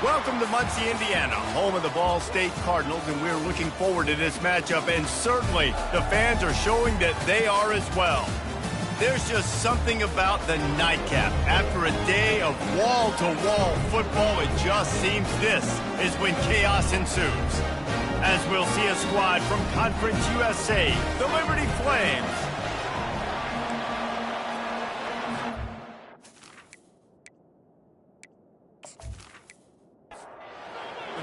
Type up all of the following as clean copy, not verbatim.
Welcome to Muncie, Indiana, home of the Ball State Cardinals, and we're looking forward to this matchup, and certainly the fans are showing that they are as well. There's just something about the nightcap. After a day of wall-to-wall football, it just seems this is when chaos ensues. As we'll see a squad from Conference USA, the Liberty Flames.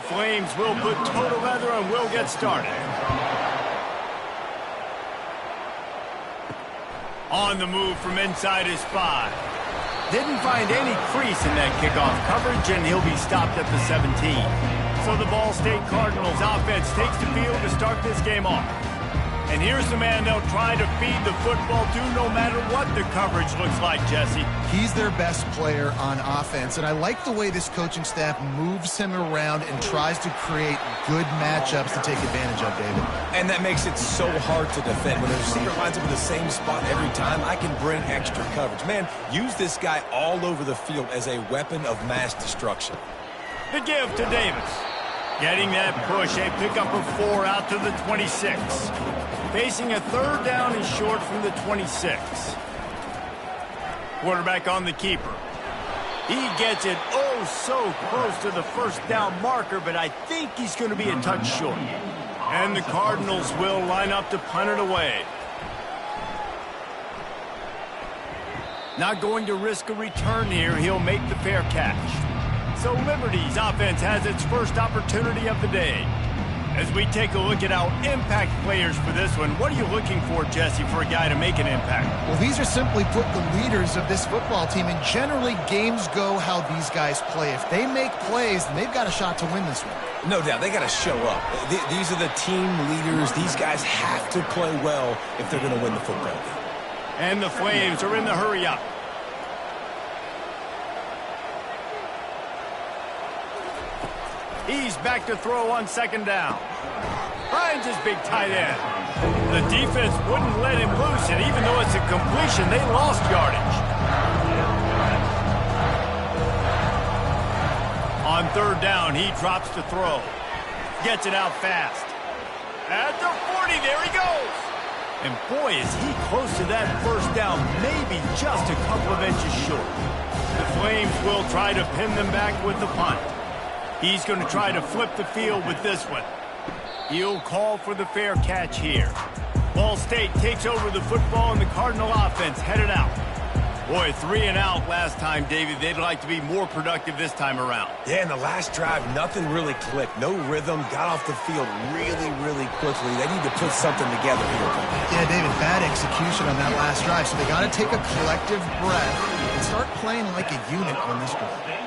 Flames will put total leather and will get started. On the move from inside his 5. Didn't find any crease in that kickoff coverage, and he'll be stopped at the 17. So the Ball State Cardinals offense takes the field to start this game off. And here's the man they'll try to feed the football to no matter what the coverage looks like, Jesse. He's their best player on offense, and I like the way this coaching staff moves him around and tries to create good matchups to take advantage of, David. And that makes it so hard to defend. When the receiver lines up in the same spot every time, I can bring extra coverage. Man, use this guy all over the field as a weapon of mass destruction. The give to Davis. Getting that push, a pickup of 4 out to the 26. Facing a third down and short from the 26. Quarterback on the keeper. He gets it oh so close to the first down marker, but I think he's going to be a touch short. And the Cardinals will line up to punt it away. Not going to risk a return here. He'll make the fair catch. So Liberty's offense has its first opportunity of the day. As we take a look at our impact players for this one, what are you looking for, Jesse, for a guy to make an impact? Well, these are simply put the leaders of this football team, and generally games go how these guys play. If they make plays, then they've got a shot to win this one. No doubt, they got to show up. These are the team leaders. These guys have to play well if they're going to win the football game. And the Flames are in the hurry-up. He's back to throw on second down. Finds his big tight end. The defense wouldn't let him loose, and even though it's a completion, they lost yardage. On third down, he drops to throw. Gets it out fast. At the 40, there he goes. And boy, is he close to that first down, maybe just a couple of inches short. The Flames will try to pin them back with the punt. He's going to try to flip the field with this one. He'll call for the fair catch here. Ball State takes over the football, and the Cardinal offense headed out. Boy, 3 and out last time, David. They'd like to be more productive this time around. Yeah, in the last drive, nothing really clicked. No rhythm, got off the field really, really quickly. They need to put something together here. Yeah, David, bad execution on that last drive, so they got to take a collective breath and start playing like a unit on this drive.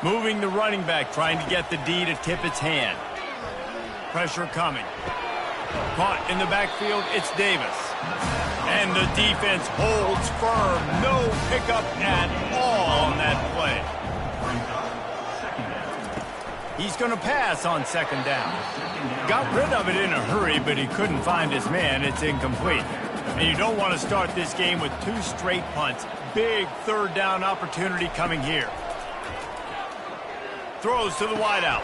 Moving the running back, trying to get the D to tip its hand. Pressure coming. Caught in the backfield, it's Davis. And the defense holds firm. No pickup at all on that play. He's going to pass on second down. Got rid of it in a hurry, but he couldn't find his man. It's incomplete. And you don't want to start this game with 2 straight punts. Big third down opportunity coming here. Throws to the wideout.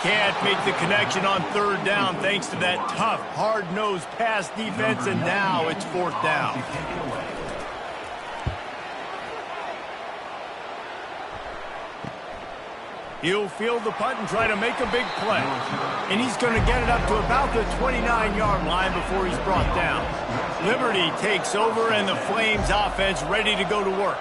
Can't make the connection on third down thanks to that tough, hard-nosed pass defense, and now it's fourth down. He'll field the punt and try to make a big play. And he's going to get it up to about the 29-yard line before he's brought down. Liberty takes over, and the Flames offense ready to go to work.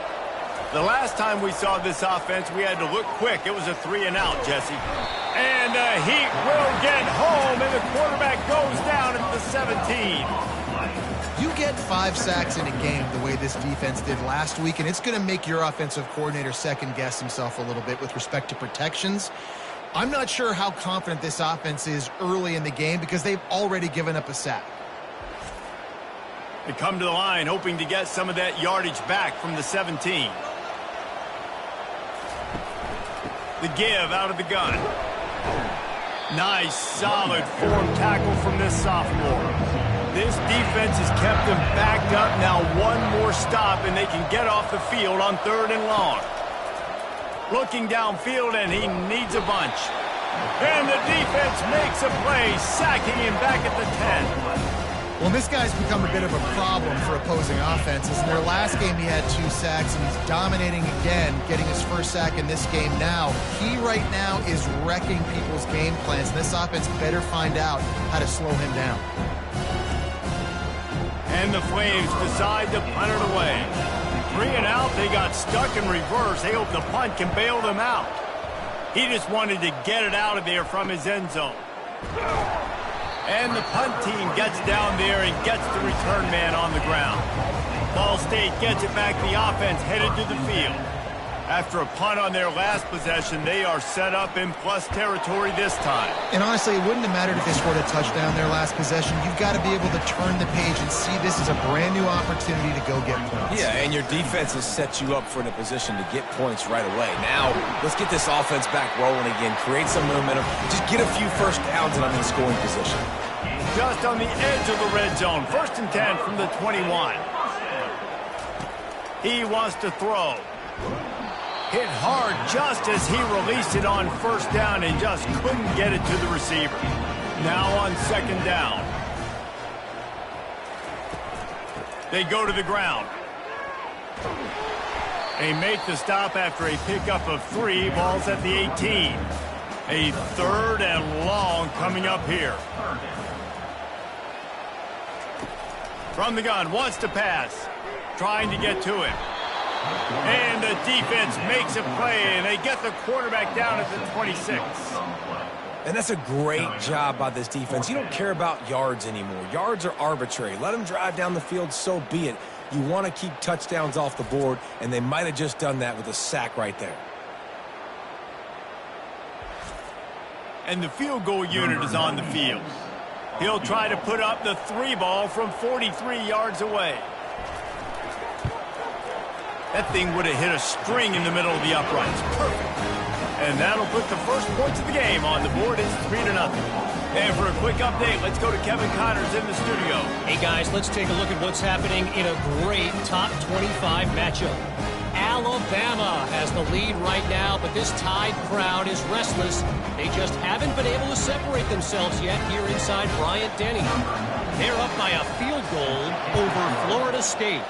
The last time we saw this offense, we had to look quick. It was a 3 and out, Jesse. And he will get home, and the quarterback goes down at the 17. You get 5 sacks in a game the way this defense did last week, and it's going to make your offensive coordinator second-guess himself a little bit with respect to protections. I'm not sure how confident this offense is early in the game because they've already given up a sack. They come to the line hoping to get some of that yardage back from the 17. The give out of the gun. Nice, solid form tackle from this sophomore. This defense has kept them backed up. Now one more stop, and they can get off the field on third and long. Looking downfield, and he needs a bunch. And the defense makes a play, sacking him back at the 10. Well, this guy's become a bit of a problem for opposing offenses. In their last game, he had 2 sacks, and he's dominating again, getting his first sack in this game now. He right now is wrecking people's game plans, and this offense better find out how to slow him down. And the Flames decide to punt it away. 3 and out, they got stuck in reverse. They hope the punt can bail them out. He just wanted to get it out of there from his end zone. And the punt team gets down there and gets the return man on the ground. Ball State gets it back. The offense headed to the field. After a punt on their last possession, they are set up in plus territory this time. And honestly, it wouldn't have mattered if they scored a touchdown their last possession. You've got to be able to turn the page and see this as a brand new opportunity to go get points. Yeah, and your defense has set you up for in a position to get points right away. Now, let's get this offense back rolling again, create some momentum, just get a few first downs and I'm in scoring position. Just on the edge of the red zone. 1st and 10 from the 21. He wants to throw. Hit hard just as he released it on 1st down and just couldn't get it to the receiver. Now on 2nd down. They go to the ground. They make the stop after a pickup of 3. Ball's at the 18. A 3rd and long coming up here. From the gun, wants to pass. Trying to get to it. And the defense makes a play, and they get the quarterback down at the 26. And that's a great job by this defense. You don't care about yards anymore. Yards are arbitrary. Let them drive down the field, so be it. You want to keep touchdowns off the board, and they might have just done that with a sack right there. And the field goal unit is on the field. He'll try to put up the 3 ball from 43 yards away. That thing would have hit a string in the middle of the uprights. Perfect. And that'll put the first points of the game on the board. It's 3-0. And for a quick update, let's go to Kevin Connors in the studio. Hey, guys, let's take a look at what's happening in a great top 25 matchup. Alabama has the lead right now, but this Tide crowd is restless. They just haven't been able to separate themselves yet here inside Bryant-Denny. They're up by a field goal over Florida State.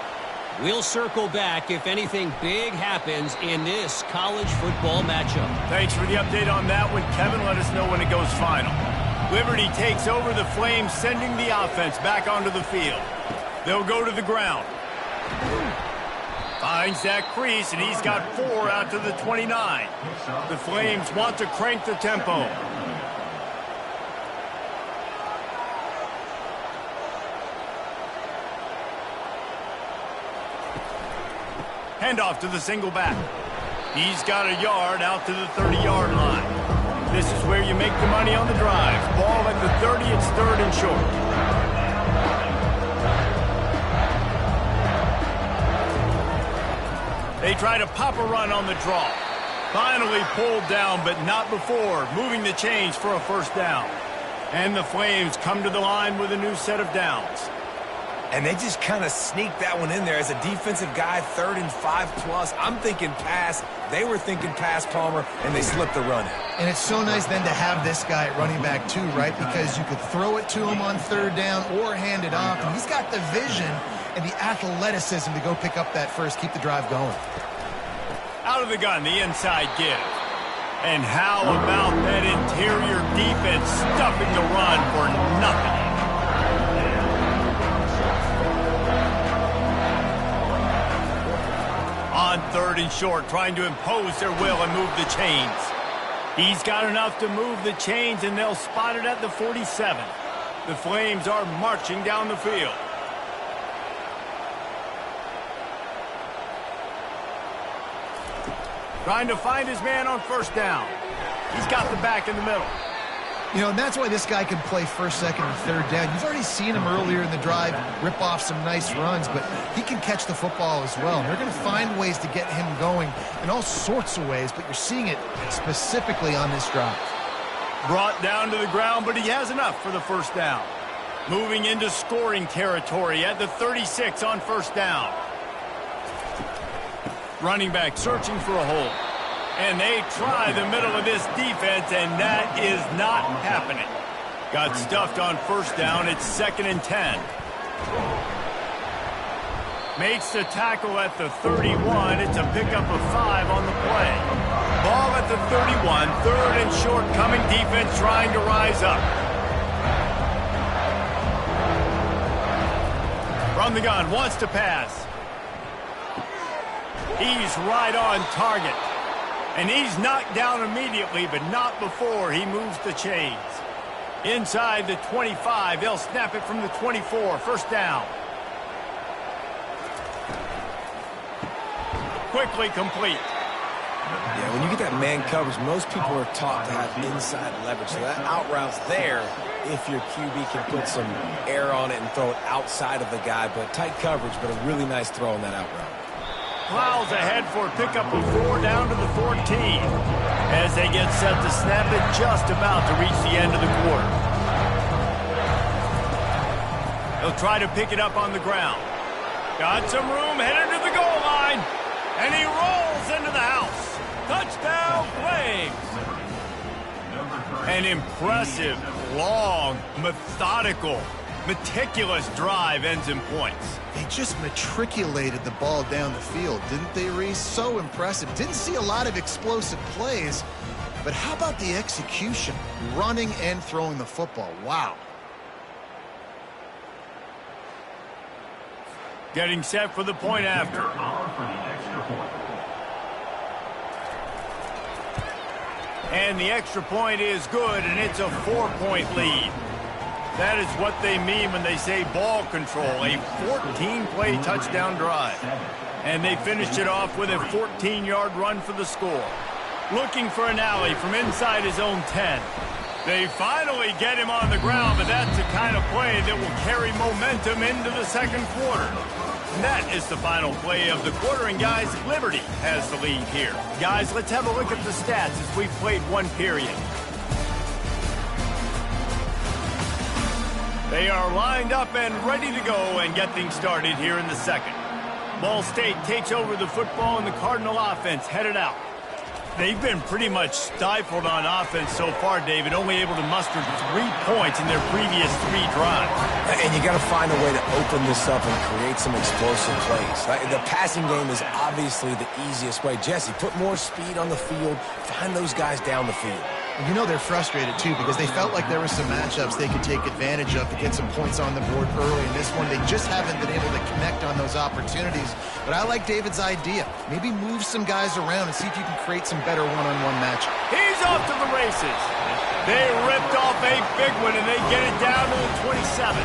We'll circle back if anything big happens in this college football matchup. Thanks for the update on that one, Kevin. Let us know when it goes final. Liberty takes over the Flames, sending the offense back onto the field. They'll go to the ground. Finds that crease, and he's got 4 out to the 29. The Flames want to crank the tempo. Handoff to the single back. He's got a yard out to the 30-yard line. This is where you make the money on the drive. Ball at the 30, it's 3rd and short. They try to pop a run on the draw. Finally pulled down, but not before. Moving the chains for a 1st down. And the Flames come to the line with a new set of downs. And they just kind of sneaked that one in there as a defensive guy, 3rd and 5+. I'm thinking pass. They were thinking pass, Palmer, and they slipped the run in. And it's so nice then to have this guy at running back too, right? Because you could throw it to him on 3rd down or hand it off. And he's got the vision and the athleticism to go pick up that first, keep the drive going. Out of the gun, the inside give. And how about that interior defense stuffing the run for nothing? On 3rd and short, trying to impose their will and move the chains. He's got enough to move the chains, and they'll spot it at the 47. The Flames are marching down the field. Trying to find his man on 1st down. He's got the back in the middle. You know, and that's why this guy can play 1st, 2nd, and 3rd down. You've already seen him earlier in the drive rip off some nice runs, but he can catch the football as well. And they're going to find ways to get him going in all sorts of ways, but you're seeing it specifically on this drive. Brought down to the ground, but he has enough for the 1st down. Moving into scoring territory at the 36 on 1st down. Running back searching for a hole. And they try the middle of this defense, and that is not happening. Got stuffed on first down. It's 2nd and 10. Makes the tackle at the 31. It's a pickup of 5 on the play. Ball at the 31. 3rd and short coming. Defense trying to rise up. From the gun. Wants to pass. He's right on target. And he's knocked down immediately, but not before he moves the chains. Inside the 25, they'll snap it from the 24. First down. Quickly complete. Yeah, when you get that man coverage, most people are taught to have inside leverage. So that out route's there if your QB can put some air on it and throw it outside of the guy. But tight coverage, but a really nice throw on that out route. Plows ahead for a pickup of 4 down to the 14 as they get set to snap it just about to reach the end of the quarter. He'll try to pick it up on the ground. Got some room, headed to the goal line, and he rolls into the house. Touchdown, Flames! An impressive, long, methodical, meticulous drive ends in points. They just matriculated the ball down the field, didn't they, Reese? So impressive. Didn't see a lot of explosive plays, but how about the execution? Running and throwing the football. Wow. Getting set for the point after. And the extra point is good, and it's a 4-point lead. That is what they mean when they say ball control, a 14-play touchdown drive. And they finished it off with a 14-yard run for the score. Looking for an alley from inside his own 10. They finally get him on the ground, but that's the kind of play that will carry momentum into the second quarter. And that is the final play of the quarter, and guys, Liberty has the lead here. Guys, let's have a look at the stats as we've played one period. They are lined up and ready to go and get things started here in the second. Ball State takes over the football, and the Cardinal offense headed out. They've been pretty much stifled on offense so far, David, only able to muster 3 points in their previous 3 drives. And you got to find a way to open this up and create some explosive plays. The passing game is obviously the easiest way. Jesse, put more speed on the field, find those guys down the field. You know they're frustrated, too, because they felt like there were some matchups they could take advantage of to get some points on the board early. In this one, they just haven't been able to connect on those opportunities. But I like David's idea. Maybe move some guys around and see if you can create some better one-on-one matchup. He's off to the races. They ripped off a big one, and they get it down to the 27.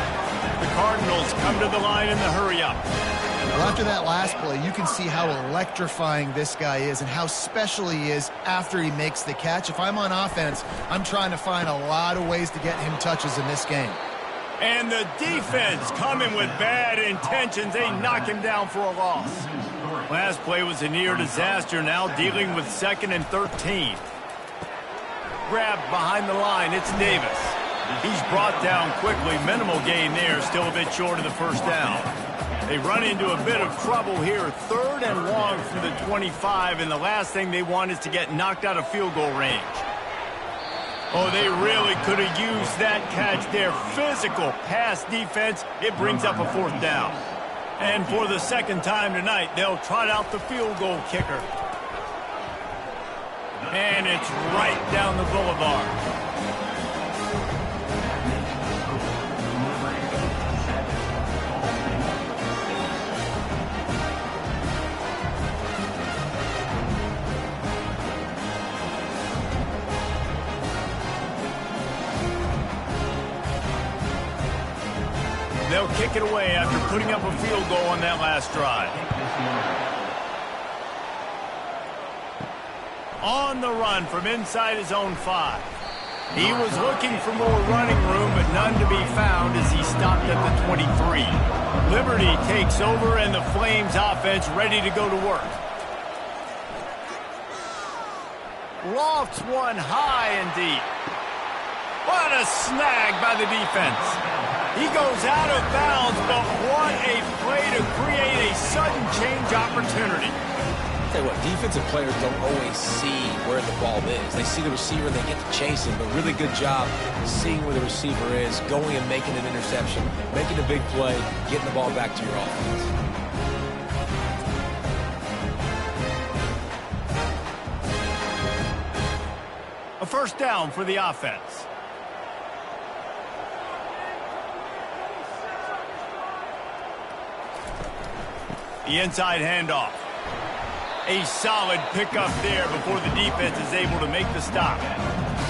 The Cardinals come to the line in the hurry-up. Well, after that last play, you can see how electrifying this guy is and how special he is after he makes the catch. If I'm on offense, I'm trying to find a lot of ways to get him touches in this game. And the defense coming with bad intentions. They knock him down for a loss. Last play was a near disaster, now dealing with 2nd and 13. Grabbed behind the line, it's Davis. He's brought down quickly. Minimal gain there, still a bit short of the first down. They run into a bit of trouble here. 3rd and long from the 25, and the last thing they want is to get knocked out of field goal range. Oh, they really could have used that catch there. Physical pass defense. It brings up a 4th down. And for the second time tonight, they'll trot out the field goal kicker. And it's right down the boulevard. They'll kick it away after putting up a field goal on that last drive. On the run from inside his own 5. He was looking for more running room, but none to be found as he stopped at the 23. Liberty takes over, and the Flames offense ready to go to work. Lofts one high and deep. What a snag by the defense. He goes out of bounds, but what a play to create a sudden change opportunity. tell you what, defensive players don't always see where the ball is. They see the receiver, they get to chase him, but really good job seeing where the receiver is, going and making an interception, making a big play, getting the ball back to your offense. A first down for the offense. The inside handoff. A solid pickup there before the defense is able to make the stop.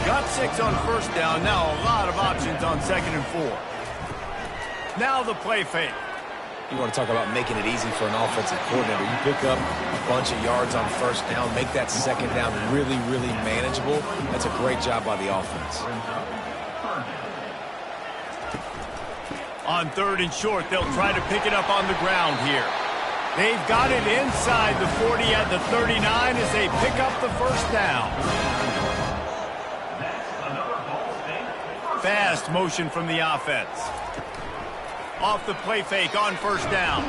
Got 6 on first down. Now a lot of options on 2nd and 4. Now the play fake. You want to talk about making it easy for an offensive coordinator. You pick up a bunch of yards on first down, make that 2nd down really, really manageable. That's a great job by the offense. On 3rd and short, they'll try to pick it up on the ground here. They've got it inside the 40 at the 39 as they pick up the first down. Fast motion from the offense. Off the play fake on first down.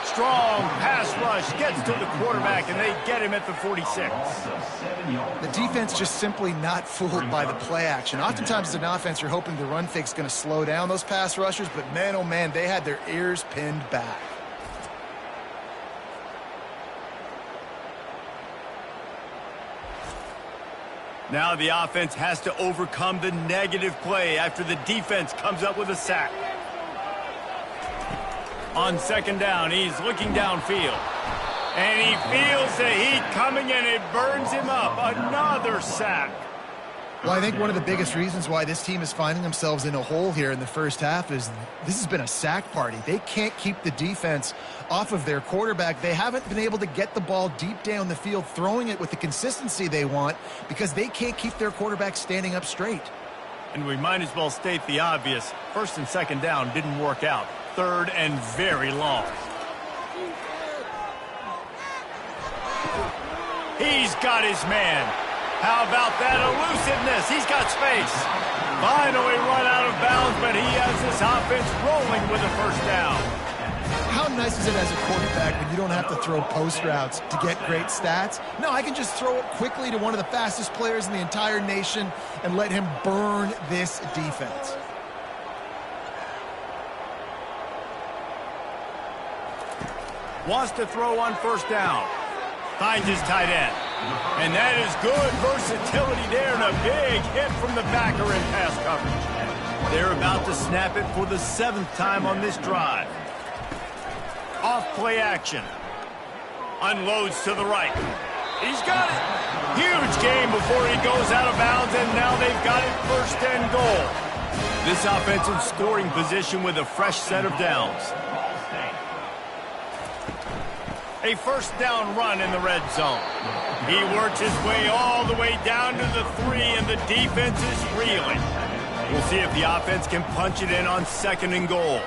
Strong pass rush gets to the quarterback, and they get him at the 46. The defense just simply not fooled by the play action. Oftentimes as an offense, you're hoping the run fake's going to slow down those pass rushers, but man, oh man, they had their ears pinned back. Now the offense has to overcome the negative play after the defense comes up with a sack. On 2nd down, he's looking downfield. And he feels the heat coming, and it burns him up. Another sack. Well, I think one of the biggest reasons why this team is finding themselves in a hole here in the first half is this has been a sack party. They can't keep the defense off of their quarterback. They haven't been able to get the ball deep down the field, throwing it with the consistency they want because they can't keep their quarterback standing up straight. And we might as well state the obvious. 1st and 2nd down didn't work out. 3rd and very long. He's got his man. How about that elusiveness? He's got space. Finally run out of bounds, but he has this offense rolling with a first down. How nice is it as a quarterback when you don't have to throw post routes to get great stats? No, I can just throw it quickly to one of the fastest players in the entire nation and let him burn this defense. Wants to throw on first down. Finds his tight end. And that is good versatility there, and a big hit from the backer in pass coverage. They're about to snap it for the 7th time on this drive. Off play action. Unloads to the right. He's got it. Huge game before he goes out of bounds, and now they've got it 1st and goal. This offense in scoring position with a fresh set of downs. A first down run in the red zone. He works his way all the way down to the 3, and the defense is reeling. We'll see if the offense can punch it in on 2nd and goal.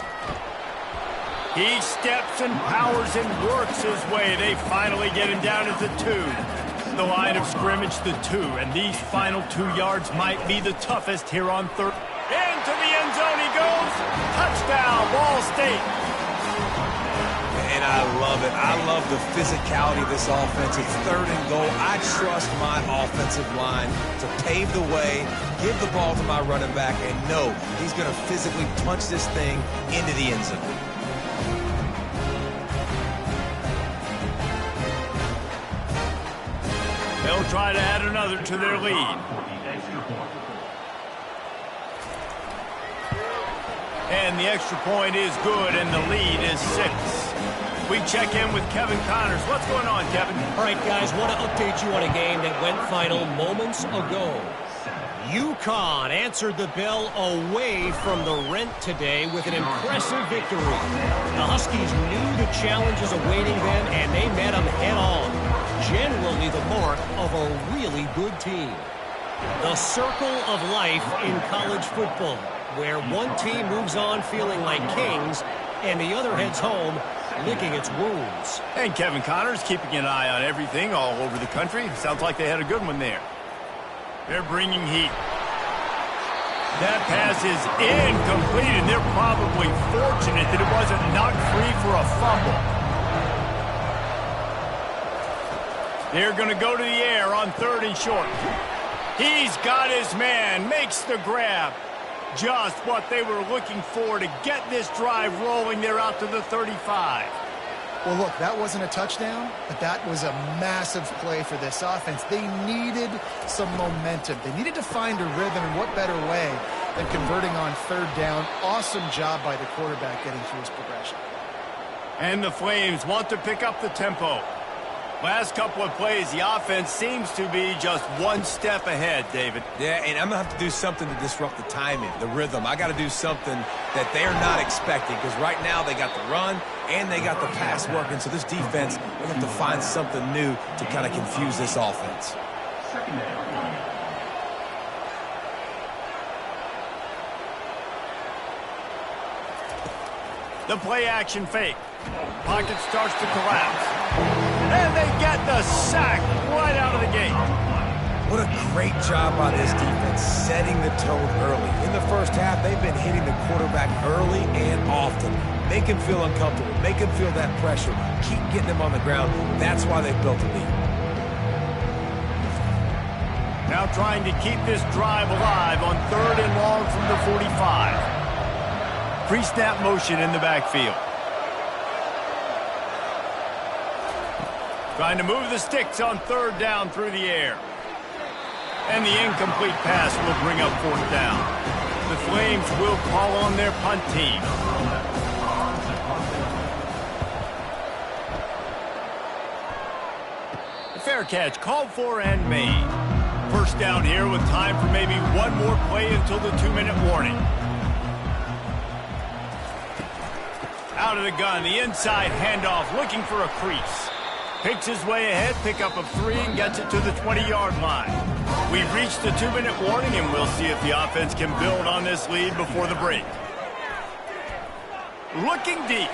He steps and powers and works his way. They finally get him down to the 2. The line of scrimmage, the 2, and these final 2 yards might be the toughest here on 3rd. Into the end zone he goes. Touchdown, Ball State. And I love it. I love the physicality of this offense. It's 3rd and goal. I trust my offensive line to pave the way, give the ball to my running back, and know he's going to physically punch this thing into the end zone. They'll try to add another to their lead. And the extra point is good, and the lead is 6. We check in with Kevin Connors. What's going on, Kevin? All right, guys, want to update you on a game that went final moments ago. UConn answered the bell away from the Rent today with an impressive victory. The Huskies knew the challenges awaiting them, and they met them head-on. Generally the mark of a really good team. The circle of life in college football, where one team moves on feeling like kings, and the other heads home licking its wounds. And Kevin Connors keeping an eye on everything all over the country. Sounds like they had a good one there. They're bringing heat. That pass is incomplete, and they're probably fortunate that it wasn't knocked free for a fumble. They're going to go to the air on 3rd and short. He's got his man, makes the grab. Just what they were looking for to get this drive rolling. They're out to the 35. Well, look, that wasn't a touchdown, but that was a massive play for this offense. They needed some momentum. They needed to find a rhythm, and what better way than converting on 3rd down. Awesome job by the quarterback getting through his progression. And the Flames want to pick up the tempo. Last couple of plays, the offense seems to be just one step ahead, David. Yeah, and I'm going to have to do something to disrupt the timing, the rhythm. I got to do something that they're not expecting, because right now they got the run and they got the pass working. So this defense, they have to find something new to kind of confuse this offense. The play action fake. Pocket starts to collapse. And they get the sack right out of the gate. What a great job by this defense, setting the tone early. In the first half, they've been hitting the quarterback early and often. Make him feel uncomfortable. Make him feel that pressure. Keep getting him on the ground. That's why they've built a lead. Now trying to keep this drive alive on 3rd and long from the 45. Pre-snap motion in the backfield. Trying to move the sticks on 3rd down through the air. And the incomplete pass will bring up 4th down. The Flames will call on their punt team. The fair catch called for and made. 1st down here with time for maybe one more play until the 2-minute warning. Out of the gun, the inside handoff, looking for a crease. Picks his way ahead, pick up of 3, and gets it to the 20-yard line. We've reached the 2-minute warning, and we'll see if the offense can build on this lead before the break. Looking deep.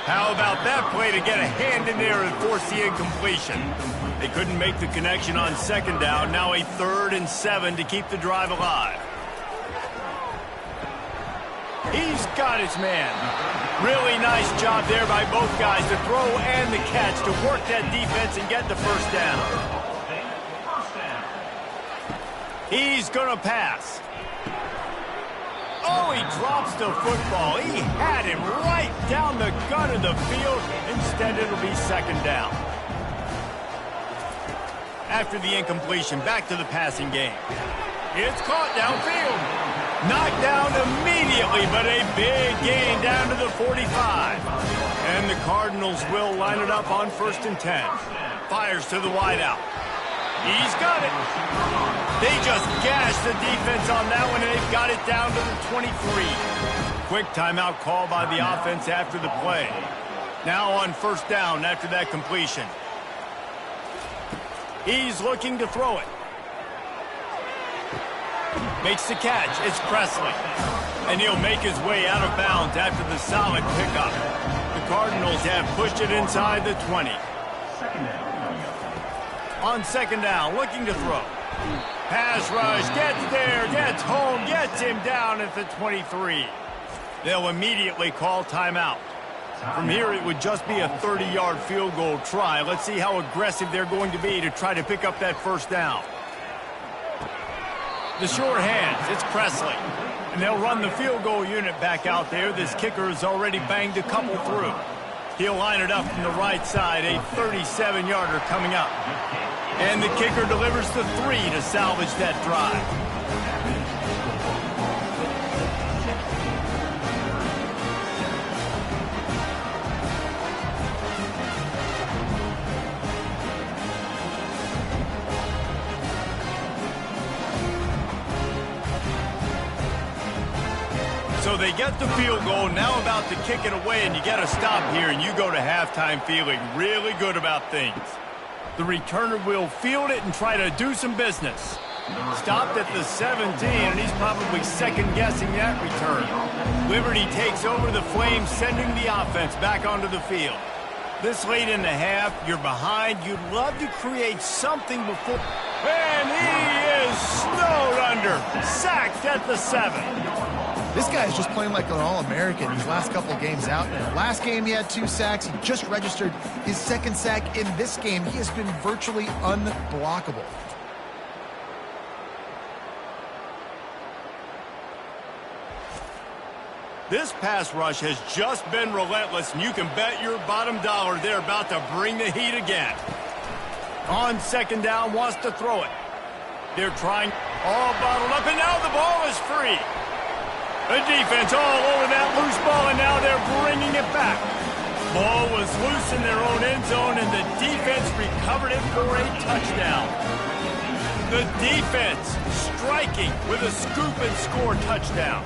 How about that play to get a hand in there and force the incompletion? They couldn't make the connection on 2nd down. Now a 3rd and 7 to keep the drive alive. He's got his man. Really nice job there by both guys, the throw and the catch, to work that defense and get the 1st down. He's going to pass. Oh, he drops the football. He had him right down the gut of the field. Instead, it'll be 2nd down. After the incompletion, back to the passing game. It's caught downfield. Knocked down immediately, but a big gain down to the 45. And the Cardinals will line it up on 1st and 10. Fires to the wideout. He's got it. They just gashed the defense on that one, and they've got it down to the 23. Quick timeout call by the offense after the play. Now on 1st down after that completion. He's looking to throw it. Makes the catch. It's Presley. And he'll make his way out of bounds after the solid pickup. The Cardinals have pushed it inside the 20. On 2nd down, looking to throw. Pass rush, gets there, gets home, gets him down at the 23. They'll immediately call timeout. From here, it would just be a 30-yard field goal try. Let's see how aggressive they're going to be to try to pick up that 1st down. The short hands, it's Presley. And they'll run the field goal unit back out there. This kicker has already banged a couple through. He'll line it up from the right side, a 37-yarder coming up. And the kicker delivers the 3 to salvage that drive. So they get the field goal, now about to kick it away, and you got to stop here, and you go to halftime feeling really good about things. The returner will field it and try to do some business. Stopped at the 17, and he's probably second-guessing that return. Liberty takes over the Flames, sending the offense back onto the field. This late in the half, you're behind. You'd love to create something before. And he is snowed under, sacked at the 7. This guy is just playing like an All-American these last couple of games out now. Last game he had 2 sacks. He just registered his 2nd sack in this game. He has been virtually unblockable. This pass rush has just been relentless, and you can bet your bottom dollar they're about to bring the heat again. On 2nd down, wants to throw it. They're trying, all bottled up, and now the ball is free. The defense all over that loose ball, and now they're bringing it back. Ball was loose in their own end zone, and the defense recovered it for a touchdown. The defense striking with a scoop and score touchdown.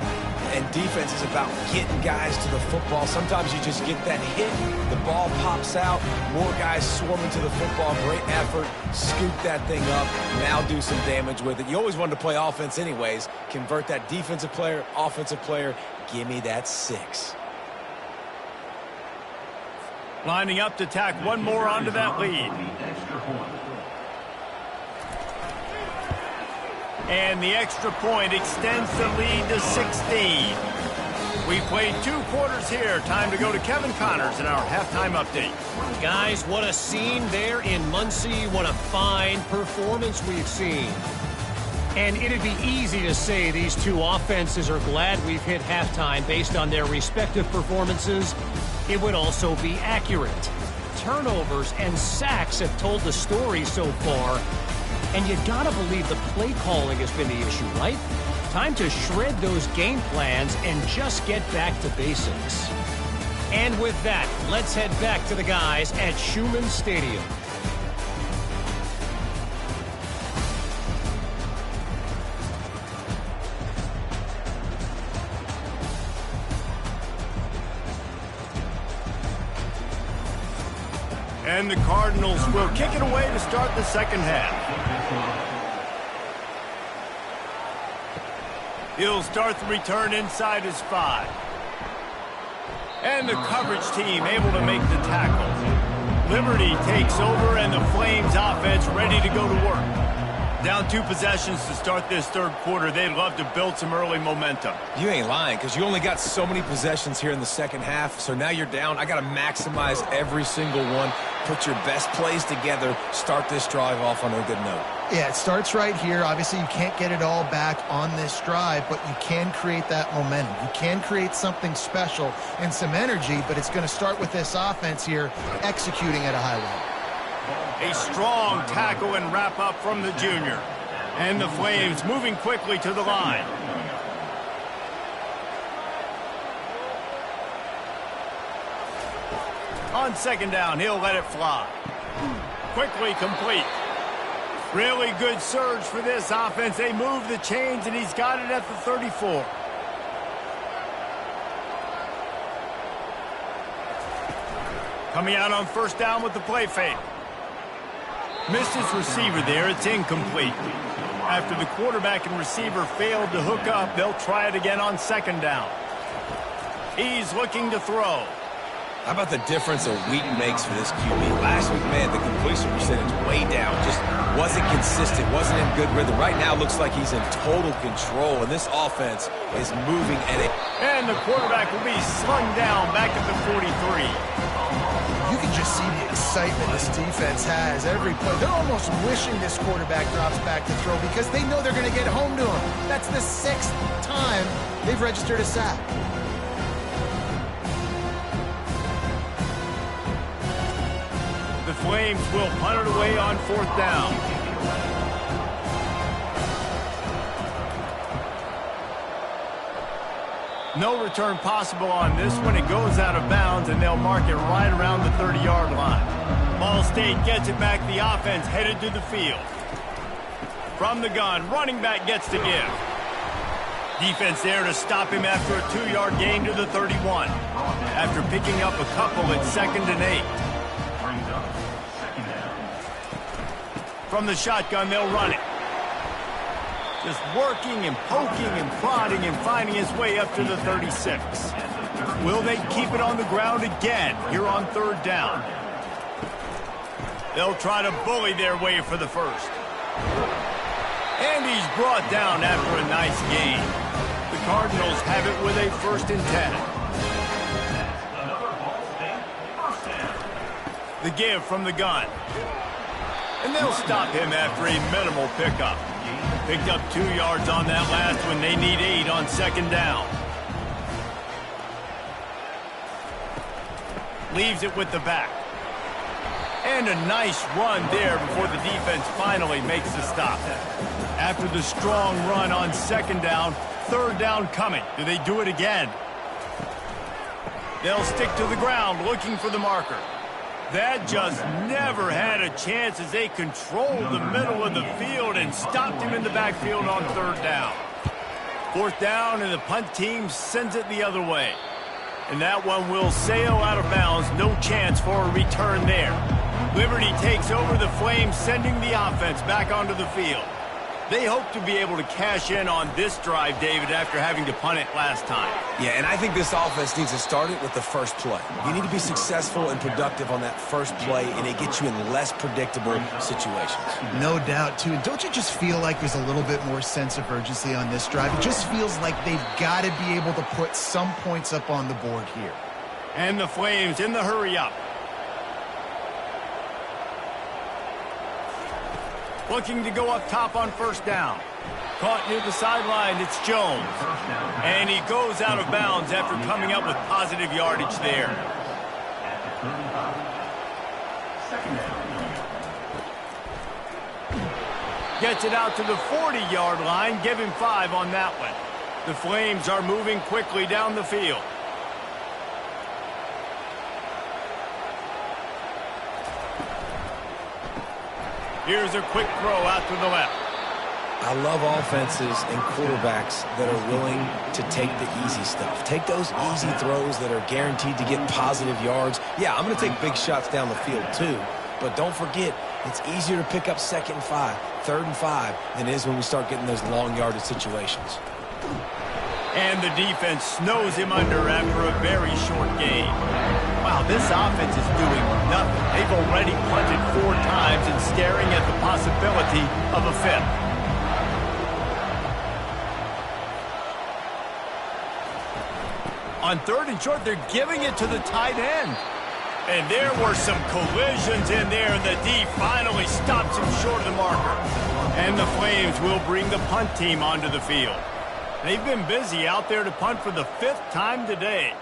And defense is about getting guys to the football. Sometimes you just get that hit, the ball pops out, more guys swarming to the football. Great effort, scoop that thing up, now do some damage with it. You always wanted to play offense anyways. Convert that defensive player, offensive player, give me that 6. Lining up to tack one more onto that lead. And the extra point extends the lead to 16. We played 2 quarters here. Time to go to Kevin Connors in our halftime update. Guys, what a scene there in Muncie. What a fine performance we've seen. And it'd be easy to say these 2 offenses are glad we've hit halftime based on their respective performances. It would also be accurate. Turnovers and sacks have told the story so far. And you gotta believe the play calling has been the issue, right? Time to shred those game plans and just get back to basics. And with that, let's head back to the guys at Schumann Stadium. And the Cardinals will kick it away to start the 2nd half. He'll start the return inside his 5. And the coverage team able to make the tackle. Liberty takes over, and the Flames offense ready to go to work. Down 2 possessions to start this 3rd quarter. They'd love to build some early momentum. You ain't lying, because you only got so many possessions here in the 2nd half, so now you're down. I got to maximize every single one. Put your best plays together. Start this drive off on a good note. Yeah, it starts right here. Obviously, you can't get it all back on this drive, but you can create that momentum. You can create something special and some energy, but it's going to start with this offense here executing at a high level. A strong tackle and wrap up from the junior. And the Flames moving quickly to the line. On 2nd down, he'll let it fly. Quickly complete. Really good surge for this offense. They move the chains, and he's got it at the 34. Coming out on 1st down with the play fake. Missed his receiver there. It's incomplete. After the quarterback and receiver failed to hook up, they'll try it again on 2nd down. He's looking to throw. How about the difference a week makes for this QB? Last week, man, the completion percentage way down. Just wasn't consistent, wasn't in good rhythm. Right now, looks like he's in total control, and this offense is moving at it. And the quarterback will be slung down back at the 43. You can just see the excitement this defense has every play. They're almost wishing this quarterback drops back to throw because they know they're going to get home to him. That's the 6th time they've registered a sack. The Flames will punt it away on 4th down. No return possible on this one. It goes out of bounds, and they'll mark it right around the 30-yard line. Ball State gets it back. The offense headed to the field. From the gun, running back gets to give. Defense there to stop him after a 2-yard gain to the 31. After picking up a couple, it's 2nd and 8. From the shotgun, they'll run it. Just working and poking and prodding and finding his way up to the 36. Will they keep it on the ground again here on 3rd down? They'll try to bully their way for the 1st. And he's brought down after a nice gain. The Cardinals have it with a 1st and 10. The give from the gun. And they'll stop him after a minimal pickup. Picked up 2 yards on that last one. They need 8 on 2nd down. Leaves it with the back. And a nice run there before the defense finally makes the stop. After the strong run on 2nd down, 3rd down coming. Do they do it again? They'll stick to the ground looking for the marker. That just never had a chance as they controlled the middle of the field and stopped him in the backfield on 3rd down. 4th down, and the punt team sends it the other way. And that one will sail out of bounds. No chance for a return there. Liberty takes over the Flames, sending the offense back onto the field. They hope to be able to cash in on this drive, David, after having to punt it last time. Yeah, and I think this offense needs to start it with the first play. You need to be successful and productive on that first play, and it gets you in less predictable situations. No doubt, too. And don't you just feel like there's a little bit more sense of urgency on this drive? It just feels like they've got to be able to put some points up on the board here. And the Flames in the hurry-up. Looking to go up top on 1st down. Caught near the sideline, it's Jones. And he goes out of bounds after coming up with positive yardage there. Gets it out to the 40-yard line. Give him 5 on that one. The Flames are moving quickly down the field. Here's a quick throw out to the left. I love offenses and quarterbacks that are willing to take the easy stuff. Take those easy throws that are guaranteed to get positive yards. Yeah, I'm going to take big shots down the field too. But don't forget, it's easier to pick up 2nd and 5, 3rd and 5 than it is when we start getting those long yardage situations. And the defense snows him under after a very short game. Wow, this offense is doing nothing. They've already punted 4 times and staring at the possibility of a 5th. On 3rd and short, they're giving it to the tight end. And there were some collisions in there, and the D finally stops him short of the marker. And the Flames will bring the punt team onto the field. They've been busy out there to punt for the 5th time today.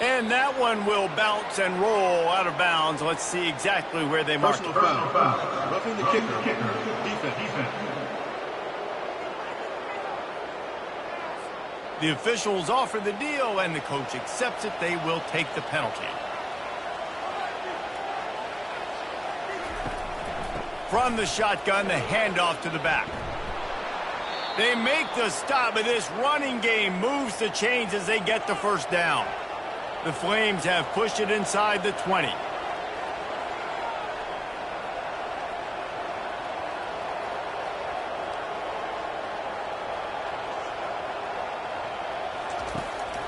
And that one will bounce and roll out of bounds. Let's see exactly where they mark it. Personal foul. Roughing the kicker. Defense. The officials offer the deal, and the coach accepts it. They will take the penalty. From the shotgun, the handoff to the back. They make the stop, but this running game moves the chains as they get the 1st down. The Flames have pushed it inside the 20.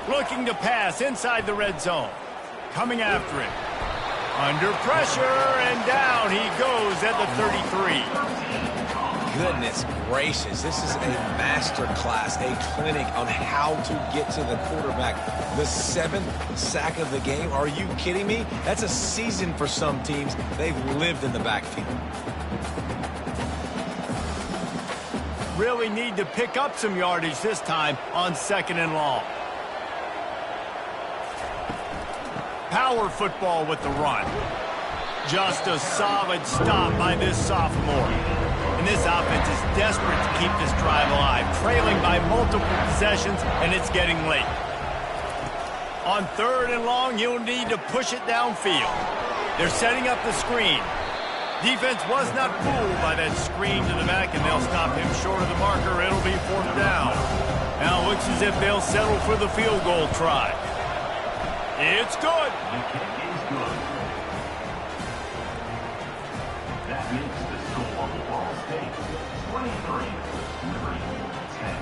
Looking to pass inside the red zone. Coming after it. Under pressure, and down he goes at the 33. Goodness gracious, this is a master class, a clinic on how to get to the quarterback. The 7th sack of the game. Are you kidding me? That's a season for some teams. They've lived in the backfield. Really need to pick up some yardage this time on 2nd and long. Power football with the run. Just a solid stop by this sophomore. And this offense is desperate to keep this drive alive, trailing by multiple possessions, and it's getting late. On 3rd and long, you'll need to push it downfield. They're setting up the screen. Defense was not fooled by that screen to the back, and they'll stop him short of the marker. It'll be 4th down. Now it looks as if they'll settle for the field goal try. It's good. That makes the score of Ball State 23, Liberty 10.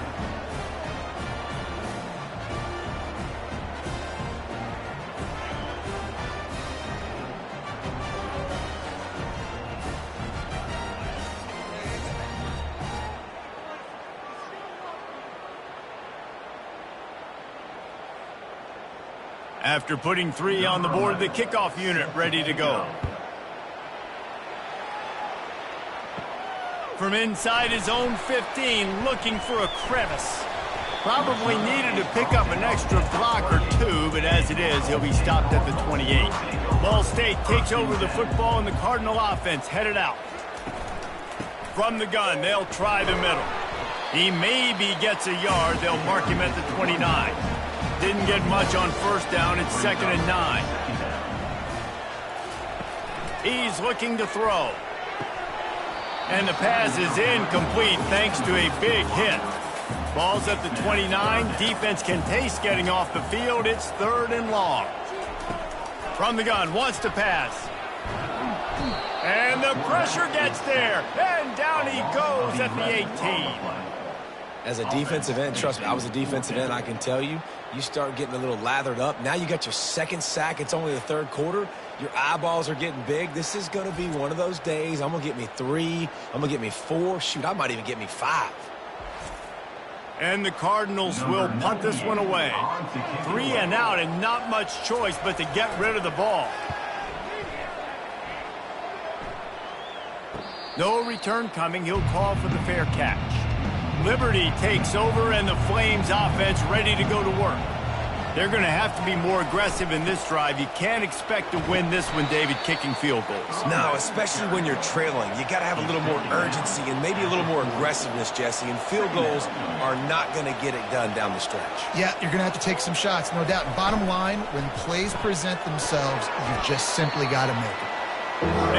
After putting 3 on the board, the kickoff unit ready to go. From inside his own 15, looking for a crevice. Probably needed to pick up an extra block or 2, but as it is, he'll be stopped at the 28. Ball State takes over the football, and the Cardinal offense headed out. From the gun, they'll try the middle. He maybe gets a yard. They'll mark him at the 29. Didn't get much on first down. It's 2nd and 9. He's looking to throw. And the pass is incomplete thanks to a big hit. Ball's at the 29. Defense can taste getting off the field. It's 3rd and long. From the gun, wants to pass. And the pressure gets there. And down he goes at the 18. As a defensive end, trust me, I was a defensive end, I can tell you, you start getting a little lathered up. Now you got your 2nd sack. It's only the 3rd quarter. Your eyeballs are getting big. This is going to be one of those days. I'm going to get me 3. I'm going to get me 4. Shoot, I might even get me 5. And the Cardinals will punt this one away. 3 and out, and not much choice but to get rid of the ball. No return coming. He'll call for the fair catch. Liberty takes over, and the Flames offense ready to go to work. They're going to have to be more aggressive in this drive. You can't expect to win this one, David, kicking field goals. No, especially when you're trailing. You got to have a little more urgency and maybe a little more aggressiveness, Jesse. And field goals are not going to get it done down the stretch. Yeah, you're going to have to take some shots, no doubt. And bottom line, when plays present themselves, you just simply got to make it.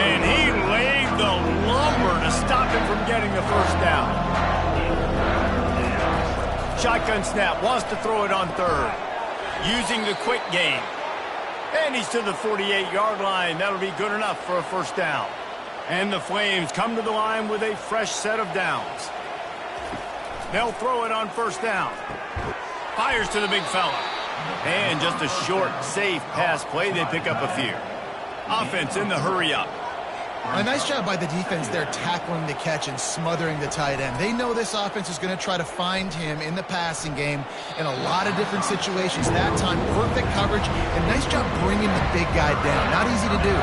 And he laid the lumber to stop him from getting the first down. Shotgun snap, wants to throw it on 3rd. Using the quick game. And he's to the 48-yard line. That'll be good enough for a first down. And the Flames come to the line with a fresh set of downs. They'll throw it on first down. Fires to the big fella. And just a short, safe pass play. They pick up a few. Offense in the hurry-up. A nice job by the defense there tackling the catch and smothering the tight end. They know this offense is going to try to find him in the passing game in a lot of different situations. That time, perfect coverage and nice job bringing the big guy down. Not easy to do.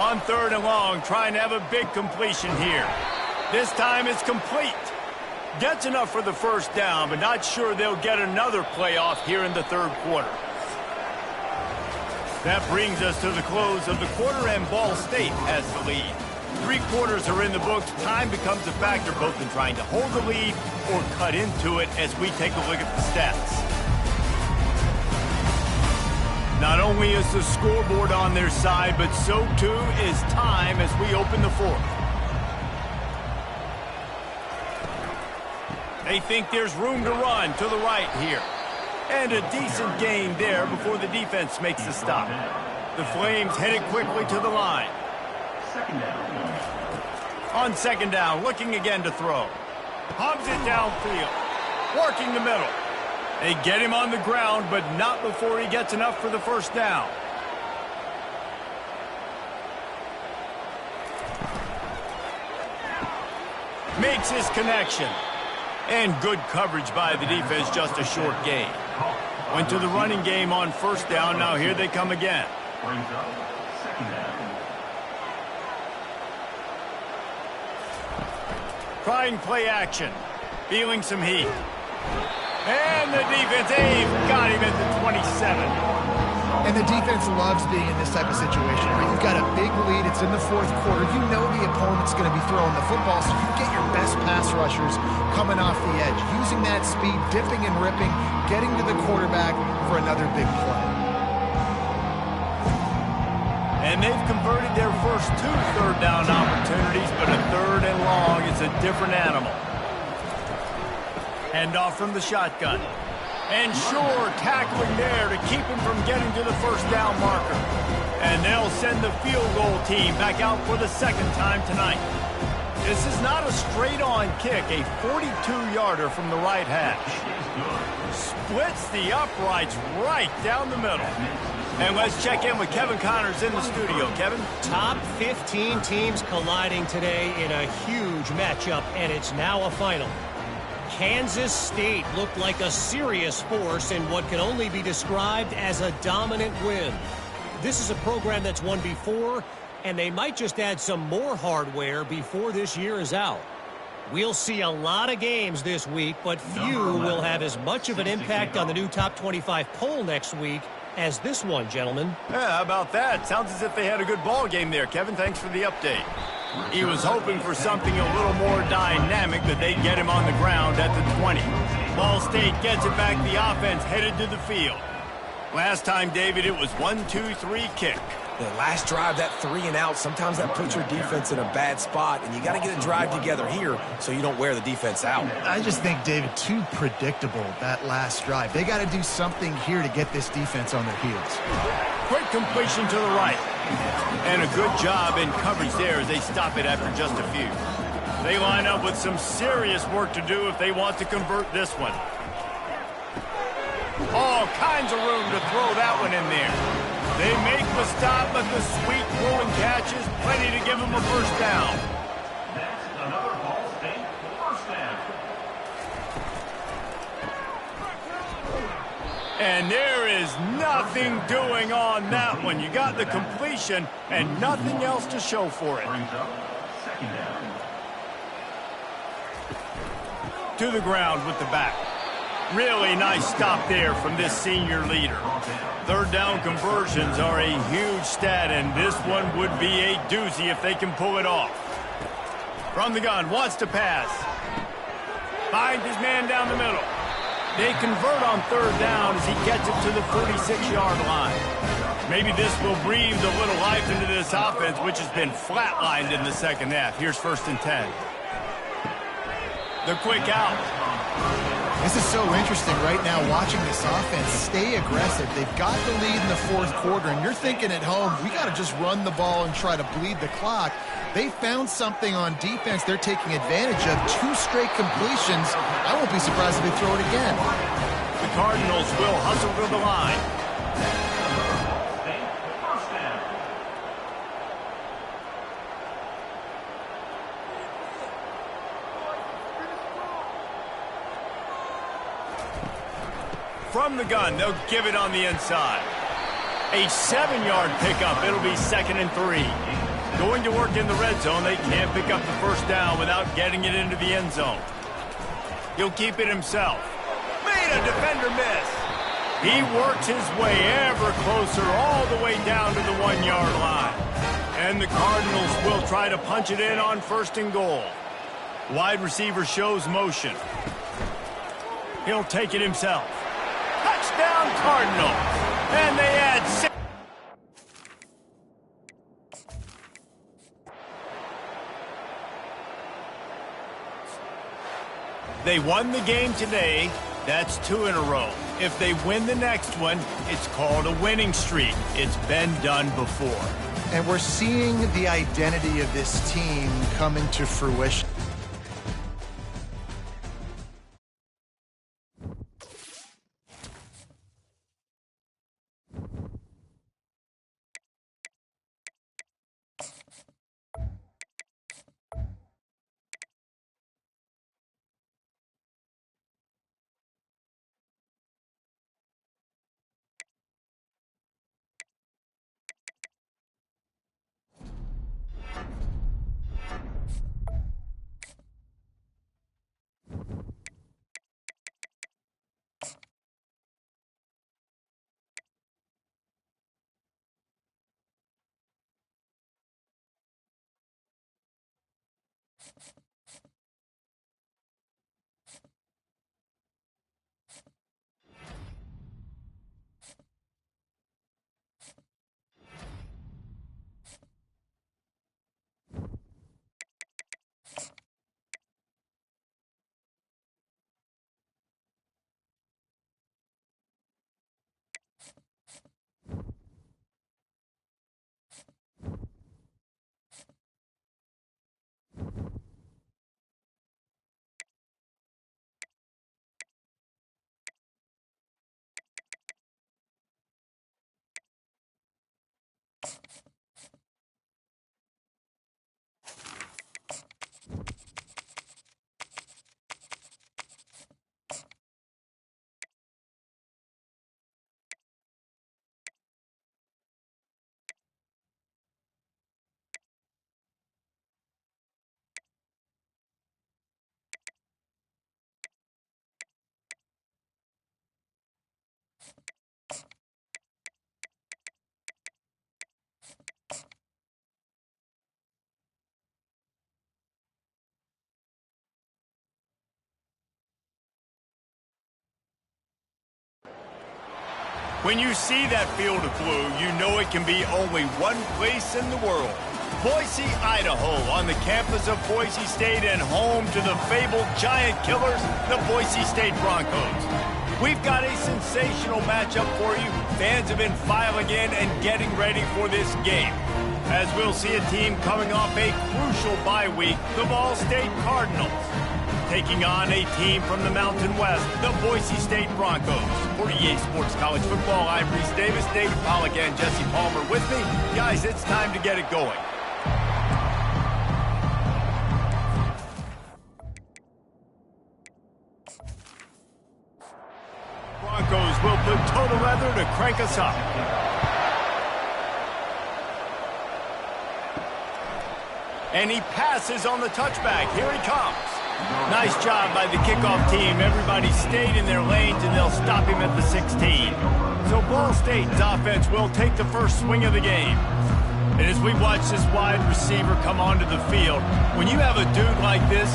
On 3rd and long, trying to have a big completion here. This time it's complete. Gets enough for the first down, but not sure they'll get another play off here in the 3rd quarter. That brings us to the close of the quarter, and Ball State has the lead. 3 quarters are in the books. Time becomes a factor both in trying to hold the lead or cut into it as we take a look at the stats. Not only is the scoreboard on their side, but so too is time as we open the 4th. They think there's room to run to the right here. And a decent gain there before the defense makes the stop. The Flames headed quickly to the line. On 2nd down, looking again to throw. Hubs it downfield. Working the middle. They get him on the ground, but not before he gets enough for the first down. Makes his connection. And good coverage by the defense, just a short gain. Went to the running game on first down. Now here they come again. Trying play action. Feeling some heat. And the defense, they've got him at the 27. And the defense loves being in this type of situation, right? You've got a big lead. It's in the 4th quarter. You know the opponent's going to be throwing the football, so you get your best pass rushers coming off the edge, using that speed, dipping and ripping, getting to the quarterback for another big play. And they've converted their first 2 third down opportunities, but a 3rd and long is a different animal. Handoff from the shotgun. And sure, tackling there to keep him from getting to the first down marker. And they'll send the field goal team back out for the 2nd time tonight. This is not a straight-on kick, a 42-yarder from the right hash. Splits the uprights right down the middle. And let's check in with Kevin Connors in the studio. Kevin? Top 15 teams colliding today in a huge matchup, and it's now a final. Kansas State looked like a serious force in what can only be described as a dominant win. This is a program that's won before, and they might just add some more hardware before this year is out. We'll see a lot of games this week, but few will have as much of an impact on the new top 25 poll next week as this one, gentlemen. Yeah, how about that? Sounds as if they had a good ball game there. Kevin, thanks for the update. He was hoping for something a little more dynamic, but they get him on the ground at the 20. Ball State gets it back. The offense headed to the field. Last time, David, it was 1-2-3 kick. The last drive, that 3 and out, sometimes that puts your defense in a bad spot, and you got to get a drive together here so you don't wear the defense out. I just think, David, too predictable, that last drive. They got to do something here to get this defense on their heels. Quick completion to the right. And a good job in coverage there as they stop it after just a few. They line up with some serious work to do if they want to convert this one. All kinds of room to throw that one in there. They make the stop, but the sweet throwing catch is plenty to give them a first down. That's another Ball State first down. And there is nothing doing on that one. You got the completion and nothing else to show for it. Brings up second down. To the ground with the back. Really nice stop there from this senior leader. Third down conversions are a huge stat, and this one would be a doozy if they can pull it off. From the gun, wants to pass. Finds his man down the middle. They convert on third down as he gets it to the 46-yard line. Maybe this will breathe a little life into this offense, which has been flatlined in the second half. Here's 1st and 10. The quick out. This is so interesting right now, watching this offense stay aggressive. They've got the lead in the fourth quarter, and you're thinking at home, we got to just run the ball and try to bleed the clock. They found something on defense they're taking advantage of. 2 straight completions. I won't be surprised if they throw it again. The Cardinals will hustle to the line. First down. From the gun, they'll give it on the inside. A 7-yard pickup. It'll be 2nd and 3. Going to work in the red zone. They can't pick up the first down without getting it into the end zone. He'll keep it himself. Made a defender miss. He works his way ever closer all the way down to the 1-yard line. And the Cardinals will try to punch it in on 1st and goal. Wide receiver shows motion. He'll take it himself. Touchdown Cardinals. And they add 6. They won the game today. That's 2 in a row. If they win the next one, it's called a winning streak. It's been done before. And we're seeing the identity of this team come into fruition. When you see that field of blue, you know it can be only one place in the world. Boise, Idaho, on the campus of Boise State and home to the fabled giant killers, the Boise State Broncos. We've got a sensational matchup for you. Fans have been filing in and getting ready for this game, as we'll see a team coming off a crucial bye week, the Ball State Cardinals, taking on a team from the Mountain West, the Boise State Broncos. For EA Sports College Football, I'm Reese Davis, David Pollack, and Jesse Palmer with me. Guys, it's time to get it going. Broncos will put total leather to crank us up. And he passes on the touchback. Here he comes. Nice job by the kickoff team. Everybody stayed in their lanes, and they'll stop him at the 16. So Ball State's offense will take the first swing of the game. And as we watch this wide receiver come onto the field, when you have a dude like this,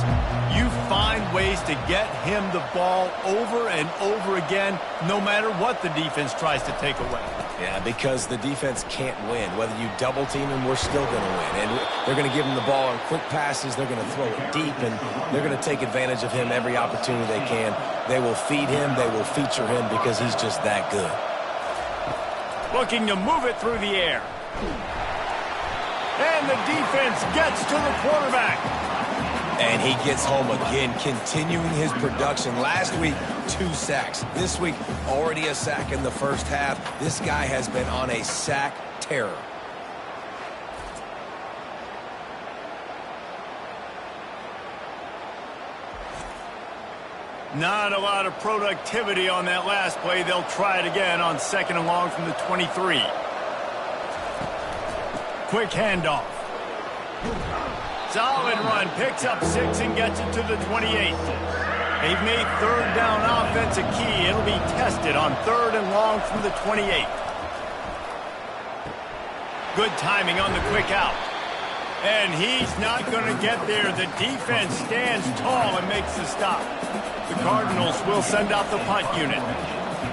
you find ways to get him the ball over and over again, no matter what the defense tries to take away. Yeah, because the defense can't win. Whether you double team him, we're still going to win. And they're going to give him the ball in quick passes. They're going to throw it deep, and they're going to take advantage of him every opportunity they can. They will feed him. They will feature him because he's just that good. Looking to move it through the air. And the defense gets to the quarterback. And he gets home again, continuing his production. Last week, 2 sacks. This week, already a sack in the first half. This guy has been on a sack terror. Not a lot of productivity on that last play. They'll try it again on 2nd and long from the 23. Quick handoff. Solid run, picks up 6 and gets it to the 28. They've made 3rd down offense a key. It'll be tested on 3rd and long from the 28. Good timing on the quick out. And he's not going to get there. The defense stands tall and makes the stop. The Cardinals will send out the punt unit.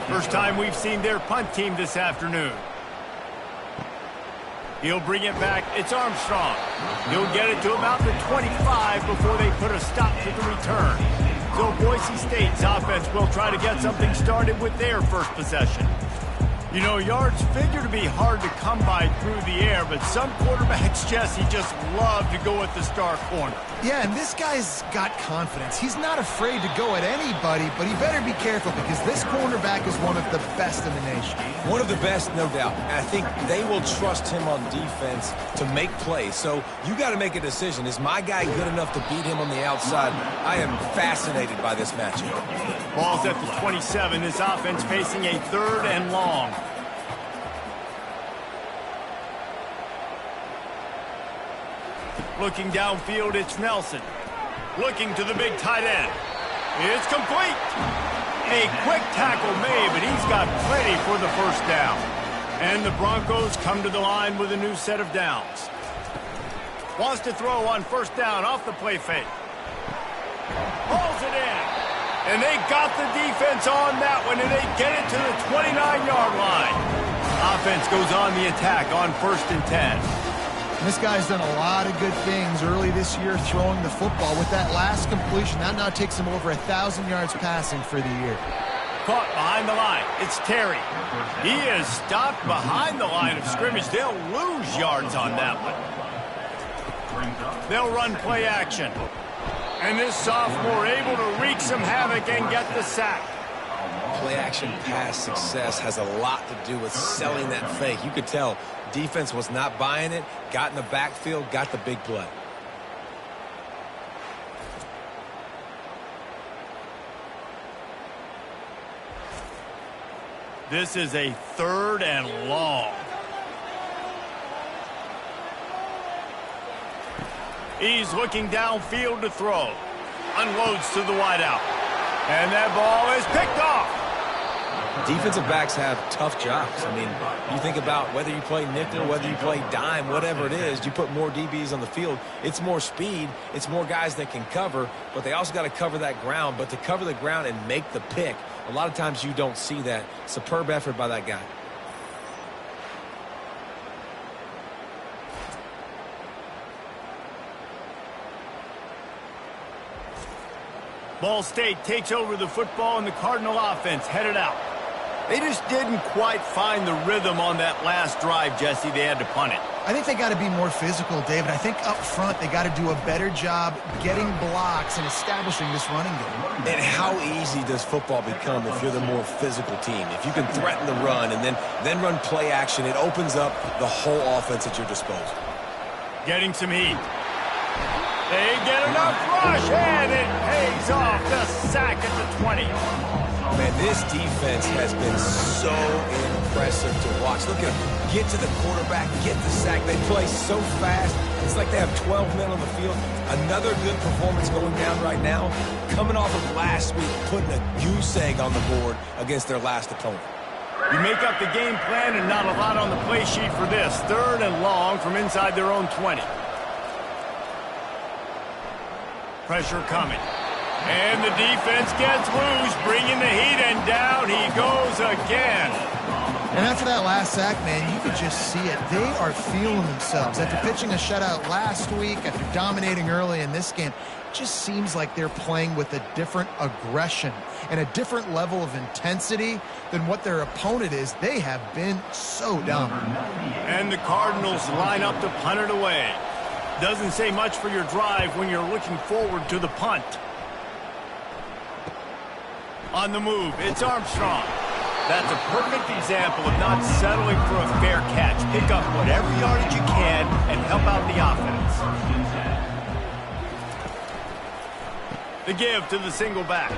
First time we've seen their punt team this afternoon. He'll bring it back. It's Armstrong. He'll get it to about the 25 before they put a stop to the return. So Boise State's offense will try to get something started with their first possession. You know, yards figure to be hard to come by through the air, but some quarterbacks, Jesse, just love to go at the star corner. Yeah, and this guy's got confidence. He's not afraid to go at anybody, but he better be careful because this cornerback is one of the best in the nation. One of the best, no doubt. And I think they will trust him on defense to make plays. So you got to make a decision. Is my guy good enough to beat him on the outside? I am fascinated by this matchup. Ball's at the 27. This offense facing a 3rd and long. Looking downfield, it's Nelson. Looking to the big tight end. It's complete. A quick tackle made, but he's got plenty for the first down. And the Broncos come to the line with a new set of downs. Wants to throw on 1st down off the play fake. Pulls it in. And they got the defense on that one, and they get it to the 29-yard line. Offense goes on the attack on 1st and 10. This guy's done a lot of good things early this year throwing the football. With that last completion, that now takes him over 1,000 yards passing for the year. Caught behind the line. It's Terry. He is stopped behind the line of scrimmage. They'll lose yards on that one. They'll run play action. And this sophomore able to wreak some havoc and get the sack. Play action pass success has a lot to do with selling that fake. You could tell defense was not buying it, got in the backfield, got the big play. This is a 3rd and long. He's looking downfield to throw. Unloads to the wideout. And that ball is picked off. Defensive backs have tough jobs. I mean, you think about whether you play nickel, whether you play dime, whatever it is, you put more DBs on the field. It's more speed. It's more guys that can cover, but they also got to cover that ground. But to cover the ground and make the pick, a lot of times you don't see that. Superb effort by that guy. Ball State takes over the football, and the Cardinal offense headed out. They just didn't quite find the rhythm on that last drive, Jesse. They had to punt it. I think they got to be more physical, David. I think up front they got to do a better job getting blocks and establishing this running game. And how easy does football become if you're the more physical team? If you can threaten the run and then run play action, it opens up the whole offense at your disposal. Getting some heat. They get enough rush, and it pays off. The sack at the 20. Man, this defense has been so impressive to watch. Look at them. Get to the quarterback, get the sack. They play so fast. It's like they have 12 men on the field. Another good performance going down right now. Coming off of last week, putting a goose egg on the board against their last opponent. You make up the game plan and not a lot on the play sheet for this. 3rd and long from inside their own 20. Pressure coming. And the defense gets loose, bringing the heat, and down he goes again. And after that last sack, man, you could just see it. They are feeling themselves. After pitching a shutout last week, after dominating early in this game, it just seems like they're playing with a different aggression and a different level of intensity than what their opponent is. They have been so dominant. And the Cardinals line up to punt it away. Doesn't say much for your drive when you're looking forward to the punt. On the move, it's Armstrong. That's a perfect example of not settling for a fair catch. Pick up whatever yardage you can and help out the offense. The give to the single back.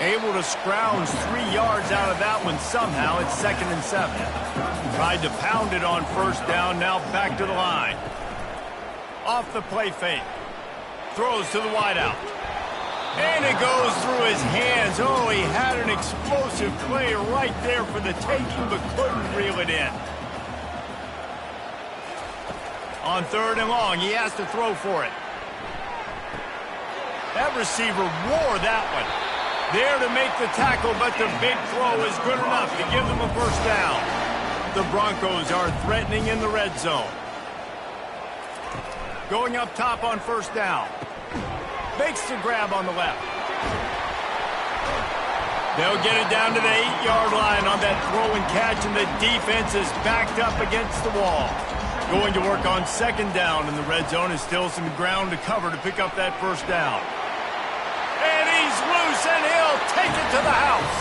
Able to scrounge 3 yards out of that one somehow. It's 2nd and 7. Tried to pound it on 1st down, now back to the line. Off the play fake. Throws to the wideout. And it goes through his hands. Oh, he had an explosive play right there for the taking, but couldn't reel it in. On 3rd and long, he has to throw for it. That receiver wore that one. There to make the tackle, but the big throw is good enough to give them a 1st down. The Broncos are threatening in the red zone. Going up top on 1st down. Makes the grab on the left. They'll get it down to the 8-yard line on that throw and catch, and the defense is backed up against the wall. Going to work on 2nd down in the red zone, is still some ground to cover to pick up that 1st down. And he's loose, and he'll take it to the house.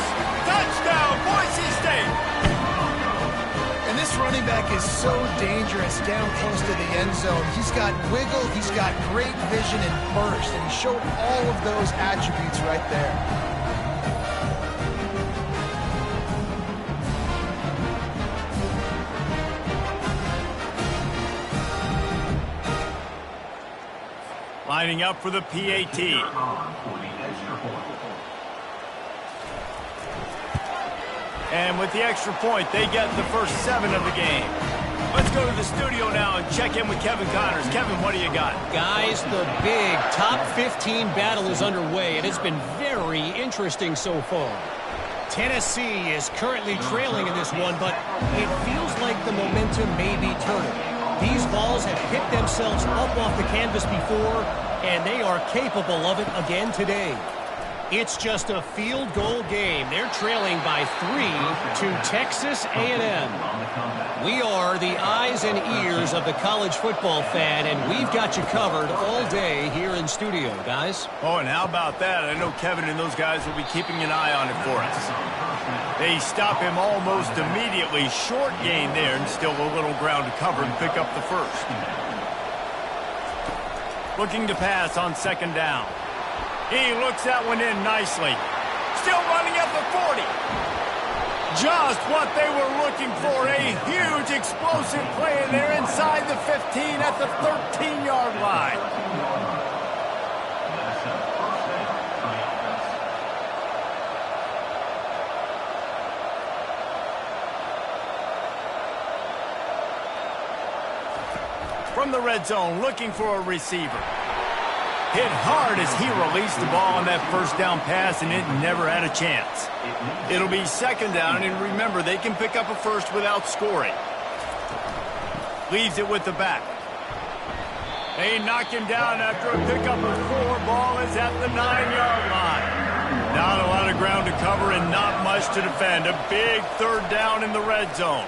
Touchdown, Boise State. And this running back is so dangerous down close to the end zone. He's got wiggle, he's got great vision and burst, and he showed all of those attributes right there. Lining up for the PAT. And with the extra point, they get the first 7 of the game. Let's go to the studio now and check in with Kevin Connors. Kevin, what do you got? Guys, the big top 15 battle is underway, and it's been very interesting so far. Tennessee is currently trailing in this one, but it feels like the momentum may be turning. These balls have picked themselves up off the canvas before, and they are capable of it again today. It's just a field goal game. They're trailing by 3 to Texas A&M. We are the eyes and ears of the college football fan, and we've got you covered all day here in studio, guys. Oh, and how about that? I know Kevin and those guys will be keeping an eye on it for us. They stop him almost immediately. Short gain there, and still a little ground to cover and pick up the 1st. Looking to pass on 2nd down. He looks that one in nicely. Still running at the 40. Just what they were looking for. A huge explosive play, and they're inside the 15 at the 13-yard line. from the red zone, looking for a receiver. Hit hard as he released the ball on that first down pass, and it never had a chance. It'll be second down, and remember, they can pick up a first without scoring. Leaves it with the back. They knock him down after a pickup of 4. Ball is at the 9-yard line. Not a lot of ground to cover and not much to defend. A big third down in the red zone.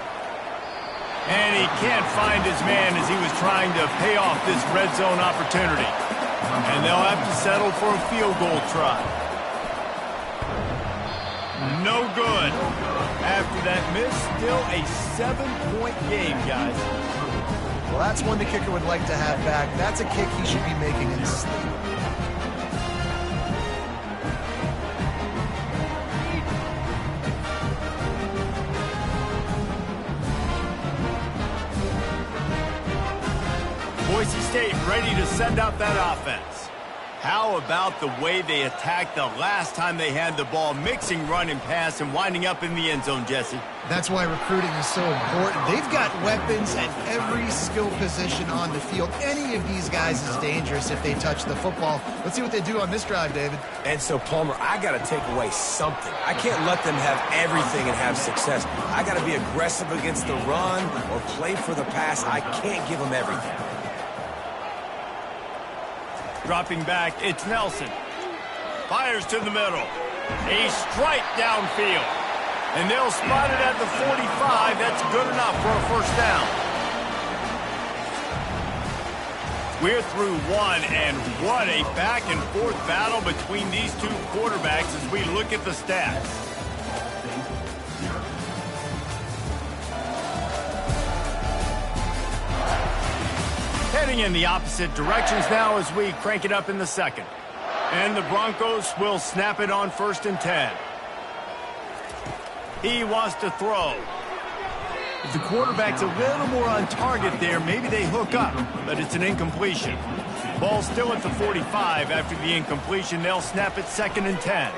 And he can't find his man as he was trying to pay off this red zone opportunity. And they'll have to settle for a field goal try. No good. After that miss, still a 7-point game, guys. Well, that's one the kicker would like to have back. That's a kick he should be making in his sleep. Boise State ready to send out that offense. How about the way they attacked the last time they had the ball, mixing run and pass and winding up in the end zone, Jesse? That's why recruiting is so important. They've got weapons at every skill position on the field. Any of these guys is dangerous if they touch the football. Let's see what they do on this drive, David. And so, Palmer, I got to take away something. I can't let them have everything and have success. I got to be aggressive against the run or play for the pass. I can't give them everything. Dropping back, it's Nelson. Fires to the middle. A strike downfield. And they'll spot it at the 45. That's good enough for a first down. We're through one, and what a back-and-forth battle between these two quarterbacks as we look at the stats. Heading in the opposite directions now as we crank it up in the second. And the Broncos will snap it on 1st and 10. He wants to throw. If the quarterback's a little more on target there, maybe they hook up, but it's an incompletion. Ball still at the 45 after the incompletion. They'll snap it 2nd and 10.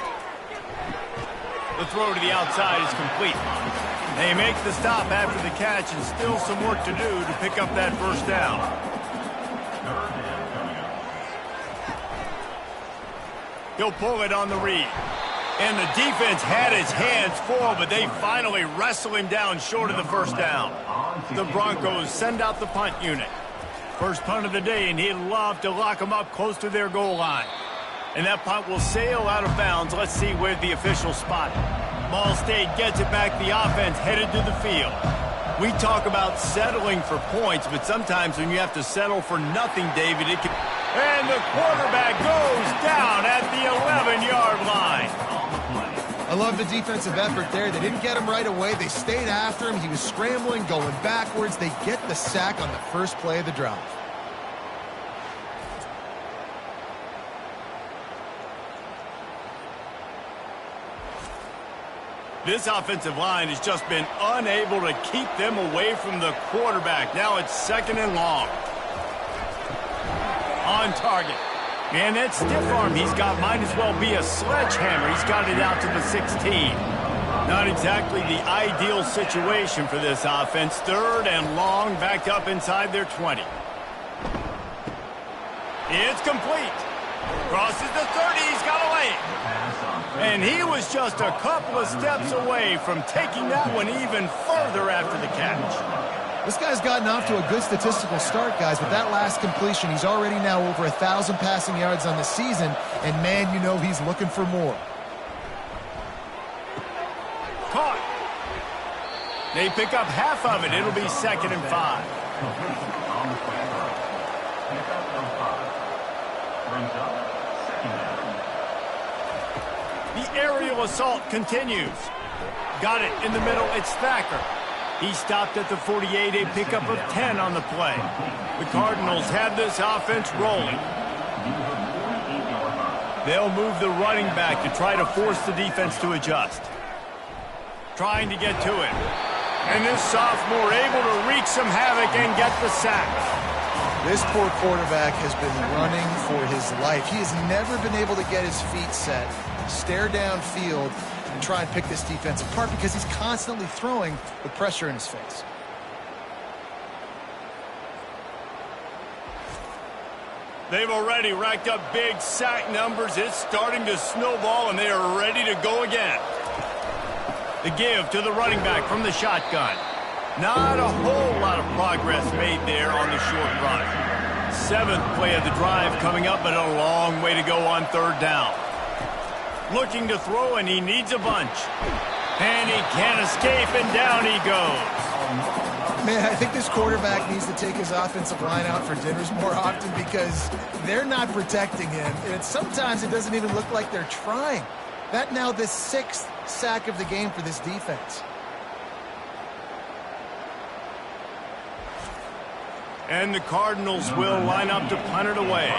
The throw to the outside is complete. They make the stop after the catch, and still some work to do to pick up that first down. He'll pull it on the read. And the defense had his hands full, but they finally wrestle him down short of the first down. The Broncos send out the punt unit. First punt of the day, and he'd love to lock them up close to their goal line. And that punt will sail out of bounds. Let's see where the officials spot it. Ball State gets it back. The offense headed to the field. We talk about settling for points, but sometimes when you have to settle for nothing, David, it can... And the quarterback goes down at the 11-yard line. I love the defensive effort there. They didn't get him right away. They stayed after him. He was scrambling, going backwards. They get the sack on the first play of the drive. This offensive line has just been unable to keep them away from the quarterback. Now it's 2nd and long. On target. And that stiff arm he's got might as well be a sledgehammer. He's got it out to the 16. Not exactly the ideal situation for this offense. 3rd and long, backed up inside their 20. It's complete. Crosses the 30. He's got a lane. And he was just a couple of steps away from taking that one even further after the catch. This guy's gotten off to a good statistical start, guys. With that last completion, he's already now over 1,000 passing yards on the season. And, man, you know he's looking for more. Caught. They pick up half of it. It'll be 2nd and 5. The aerial assault continues. Got it in the middle. It's Thacker. He stopped at the 48, a pickup of 10 on the play. The Cardinals have this offense rolling. They'll move the running back to try to force the defense to adjust. Trying to get to it. And this sophomore able to wreak some havoc and get the sack. This poor quarterback has been running for his life. He has never been able to get his feet set, stare downfield, and try and pick this defense apart because he's constantly throwing with pressure in his face. They've already racked up big sack numbers. It's starting to snowball, and they are ready to go again. The give to the running back from the shotgun. Not a whole lot of progress made there on the short run. 7th play of the drive coming up, but a long way to go on 3rd down. Looking to throw, and he needs a bunch. And he can't escape, and down he goes. Man, I think this quarterback needs to take his offensive line out for dinners more often because they're not protecting him. And sometimes it doesn't even look like they're trying. That now the 6th sack of the game for this defense. And the Cardinals will line up to punt it away.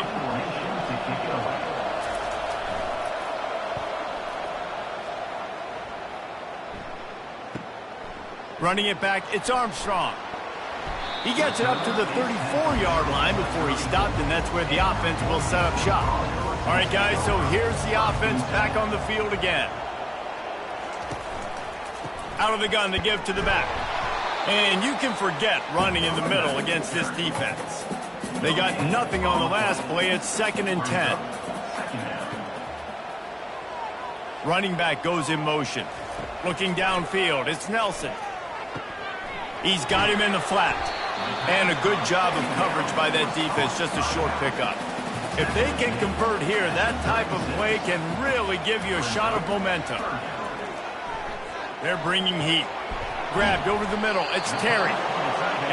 Running it back, it's Armstrong. He gets it up to the 34-yard line before he stopped, and that's where the offense will set up shop. All right, guys, so here's the offense back on the field again. Out of the gun, the give to the back. And you can forget running in the middle against this defense. They got nothing on the last play. It's 2nd and 10. Running back goes in motion. Looking downfield, it's Nelson. He's got him in the flat. And a good job of coverage by that defense, just a short pickup. If they can convert here, that type of play can really give you a shot of momentum. They're bringing heat. Grabbed over the middle. It's Terry.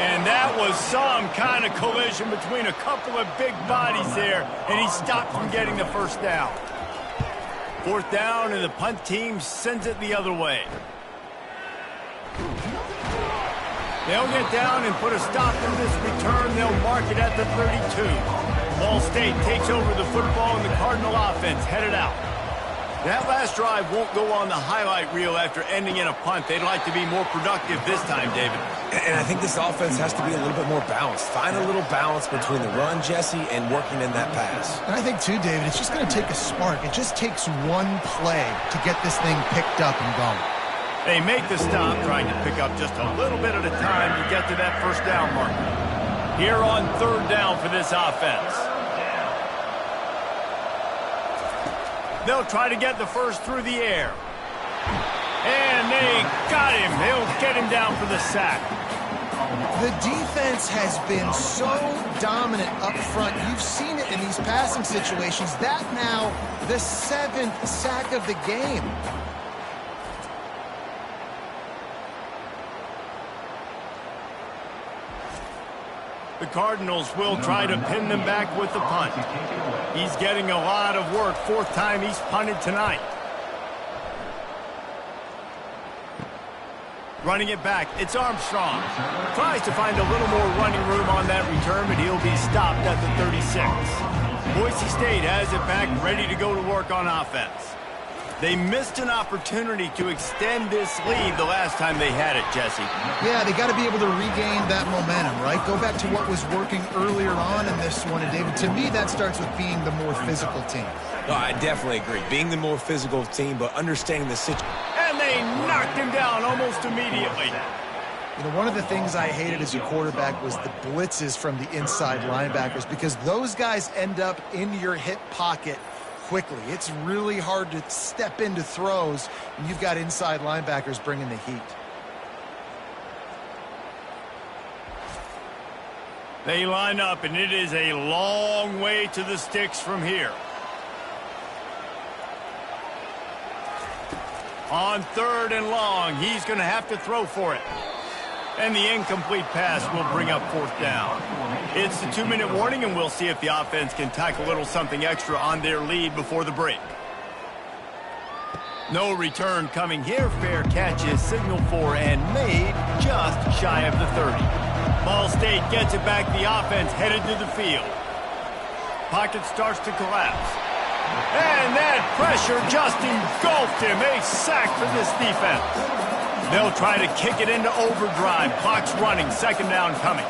And that was some kind of collision between a couple of big bodies there, and he stopped from getting the 1st down. 4th down, and the punt team sends it the other way. They'll get down and put a stop to this return. They'll mark it at the 32. Ball State takes over the football, and the Cardinal offense headed out. That last drive won't go on the highlight reel after ending in a punt. They'd like to be more productive this time, David. And I think this offense has to be a little bit more balanced. Find a little balance between the run, Jesse, and working in that pass. And I think, too, David, it's just going to take a spark. It just takes one play to get this thing picked up and going. They make the stop, trying to pick up just a little bit at a time to get to that 1st down marker. Here on 3rd down for this offense. They'll try to get the 1st through the air. And they got him. They'll get him down for the sack. The defense has been so dominant up front. You've seen it in these passing situations. That now the 7th sack of the game. The Cardinals will try to pin them back with the punt. He's getting a lot of work. 4th time he's punted tonight. Running it back, it's Armstrong. Tries to find a little more running room on that return, but he'll be stopped at the 36. Boise State has it back, ready to go to work on offense. They missed an opportunity to extend this lead the last time they had it, Jesse. Yeah, they got to be able to regain that momentum, right? Go back to what was working earlier on in this one. And, David, to me, that starts with being the more physical team. No, I definitely agree. Being the more physical team, but understanding the situation. And they knocked him down almost immediately. You know, one of the things I hated as a quarterback was the blitzes from the inside linebackers because those guys end up in your hip pocket quickly. It's really hard to step into throws when you've got inside linebackers bringing the heat. They line up, and it is a long way to the sticks from here. On 3rd and long, he's going to have to throw for it. And the incomplete pass will bring up 4th down. It's the 2-minute warning, and we'll see if the offense can tack a little something extra on their lead before the break. No return coming here. Fair catch is signaled for and made just shy of the 30. Ball State gets it back. The offense headed to the field. Pocket starts to collapse. And that pressure just engulfed him. A sack for this defense. They'll try to kick it into overdrive. Clock's running. 2nd down coming.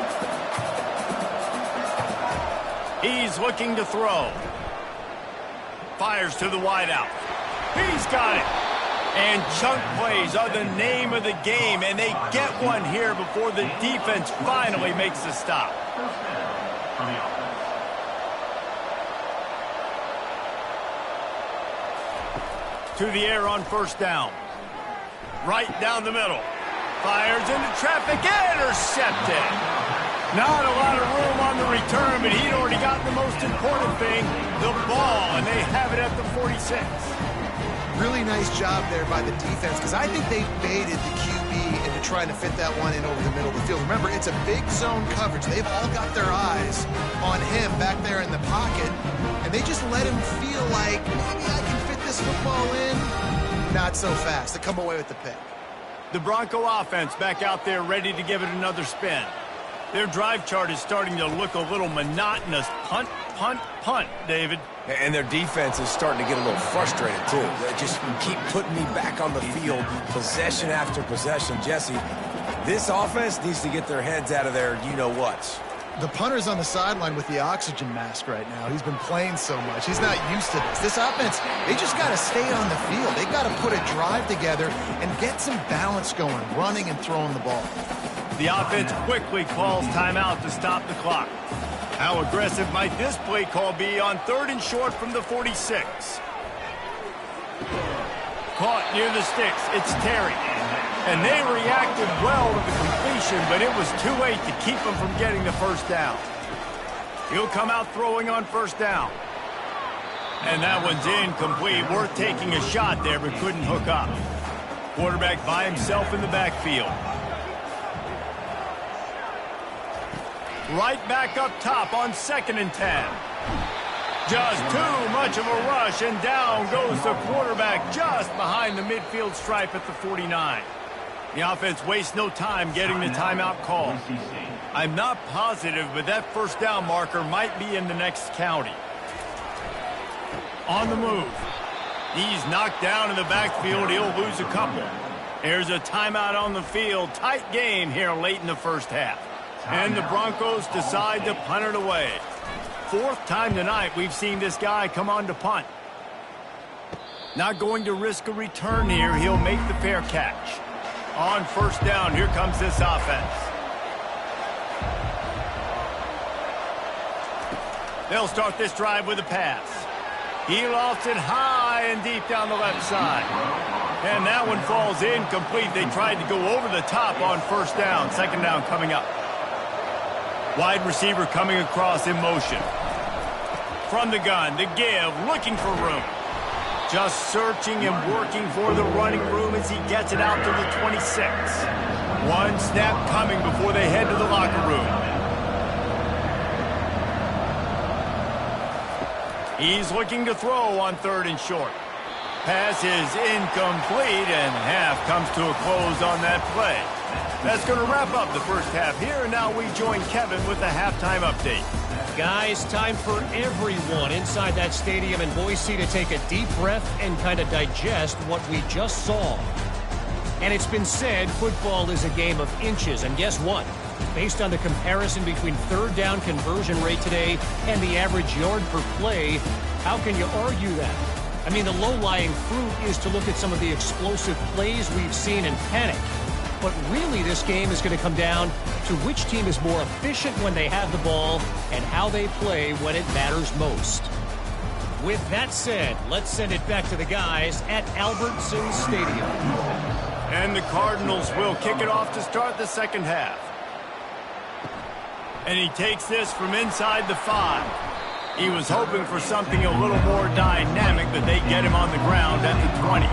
He's looking to throw. Fires to the wideout. He's got it. And chunk plays are the name of the game, and they get one here before the defense finally makes the stop. To the air on first down. Right down the middle. Fires into traffic. Intercepted. Not a lot of room on the return, but he'd already gotten the most important thing, the ball, and they have it at the 46. Really nice job there by the defense, because I think they baited the QB into trying to fit that one in over the middle of the field. Remember, it's a big zone coverage. They've all got their eyes on him back there in the pocket, and they just let him feel like, maybe I can fit this football in. Not so fast. They come away with the pick. The Bronco offense back out there ready to give it another spin. Their drive chart is starting to look a little monotonous. Punt, punt, punt, David. And their defense is starting to get a little frustrated, too. They just keep putting me back on the field, possession after possession. Jesse, this offense needs to get their heads out of their you-know-whats. The punter's on the sideline with the oxygen mask right now. He's been playing so much. He's not used to this. This offense, they just got to stay on the field. They got to put a drive together and get some balance going, running and throwing the ball. The offense quickly calls timeout to stop the clock. How aggressive might this play call be on 3rd and short from the 46? Caught near the sticks. It's Terry. And they reacted well to the completion, but it was too late to keep them from getting the first down. He'll come out throwing on first down. And that one's incomplete. Worth taking a shot there, but couldn't hook up. Quarterback by himself in the backfield. Right back up top on 2nd and 10. Just too much of a rush, and down goes the quarterback just behind the midfield stripe at the 49. The offense wastes no time getting the timeout call. I'm not positive, but that first down marker might be in the next county. On the move. He's knocked down in the backfield. He'll lose a couple. There's a timeout on the field. Tight game here late in the first half. And the Broncos decide to punt it away. 4th time tonight we've seen this guy come on to punt. Not going to risk a return here. He'll make the fair catch. On first down, here comes this offense. They'll start this drive with a pass. He lofts it high and deep down the left side. And that one falls incomplete. They tried to go over the top on first down. 2nd down coming up. Wide receiver coming across in motion. From the gun, the give, looking for room. Just searching and working for the running room as he gets it out to the 26. One snap coming before they head to the locker room. He's looking to throw on 3rd and short. Pass is incomplete, and half comes to a close on that play. That's going to wrap up the first half here, and now we join Kevin with the halftime update. Guys, time for everyone inside that stadium in Boise to take a deep breath and kind of digest what we just saw. And it's been said football is a game of inches, and guess what? Based on the comparison between 3rd down conversion rate today and the average yard per play, how can you argue that? I mean, the low-lying fruit is to look at some of the explosive plays we've seen in panic. But really, this game is going to come down to which team is more efficient when they have the ball and how they play when it matters most. With that said, let's send it back to the guys at Albertson Stadium. And the Cardinals will kick it off to start the second half. And he takes this from inside the 5. He was hoping for something a little more dynamic, but they get him on the ground at the 20.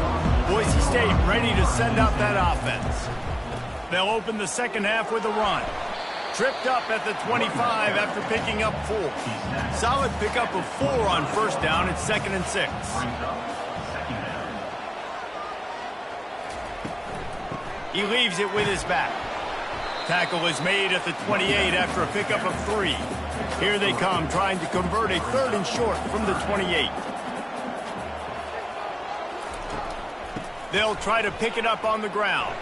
Boise State ready to send out that offense. They'll open the second half with a run. Tripped up at the 25 after picking up 4. Solid pickup of 4 on first down. It's 2nd and 6. He leaves it with his back. Tackle is made at the 28 after a pickup of 3. Here they come, trying to convert a 3rd and short from the 28. They'll try to pick it up on the ground.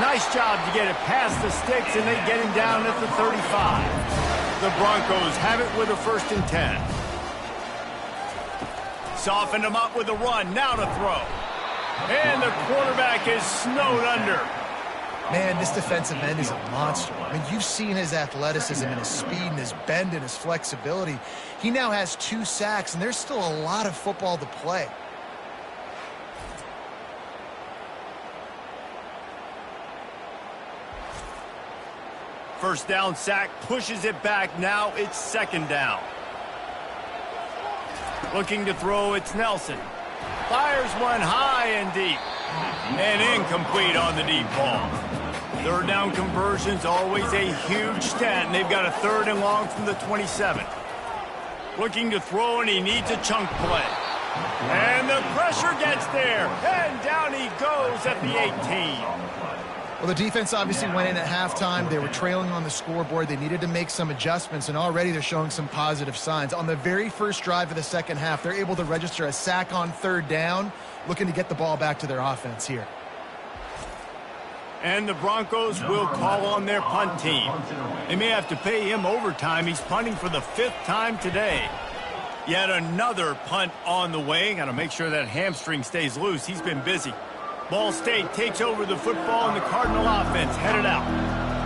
Nice job to get it past the sticks, and they get him down at the 35. The Broncos have it with a 1st and 10. Softened him up with a run, now to throw. And the quarterback is snowed under. Man, this defensive end is a monster. I mean, you've seen his athleticism and his speed and his bend and his flexibility. He now has 2 sacks, and there's still a lot of football to play. first down sack pushes it back. Now it's second down. Looking to throw, it's Nelson. Fires one high and deep. And incomplete on the deep ball. Third down conversion's always a huge stat, and they've got a 3rd and long from the 27. Looking to throw, and he needs a chunk play. And the pressure gets there, and down he goes at the 18. Well, the defense obviously went in at halftime. They were trailing on the scoreboard. They needed to make some adjustments, and already they're showing some positive signs. On the very first drive of the second half, they're able to register a sack on 3rd down, looking to get the ball back to their offense here. And the Broncos will call on their punt team. They may have to pay him overtime. He's punting for the 5th time today. Yet another punt on the way. Got to make sure that hamstring stays loose. He's been busy. Ball State takes over the football, and the Cardinal offense headed out.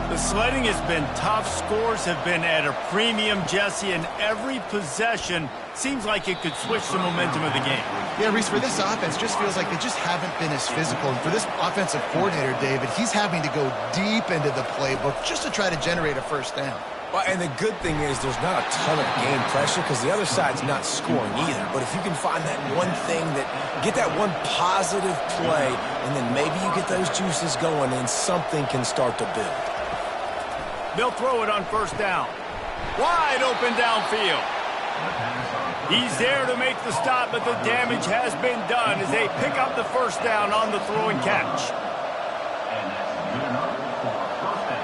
The sledding has been tough. Scores have been at a premium, Jesse, and every possession seems like it could switch the momentum of the game. Yeah, Reese, for this offense, just feels like they just haven't been as physical. And for this offensive coordinator, David, he's having to go deep into the playbook just to try to generate a first down. Well, and the good thing is there's not a ton of game pressure because the other side's not scoring either. But if you can find that one thing get that one positive play, and then maybe you get those juices going, and something can start to build. They'll throw it on first down. Wide open downfield. He's there to make the stop, but the damage has been done as they pick up the first down on the throw and catch. And that's good enough for first down.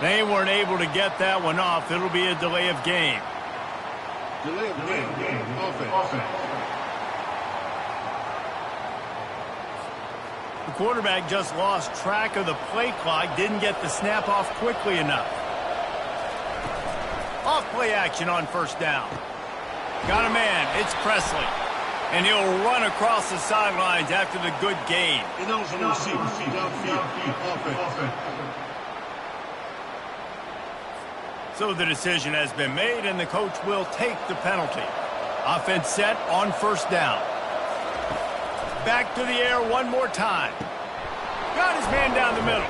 They weren't able to get that one off. It'll be a delay of game. Delay of game. Offense. The quarterback just lost track of the play clock, didn't get the snap off quickly enough. Off play action on first down. Got a man, it's Presley. And he'll run across the sidelines after the good gain. And also receive downfield. Offense. So the decision has been made, and the coach will take the penalty. Offense set on first down. Back to the air one more time. Got his man down the middle.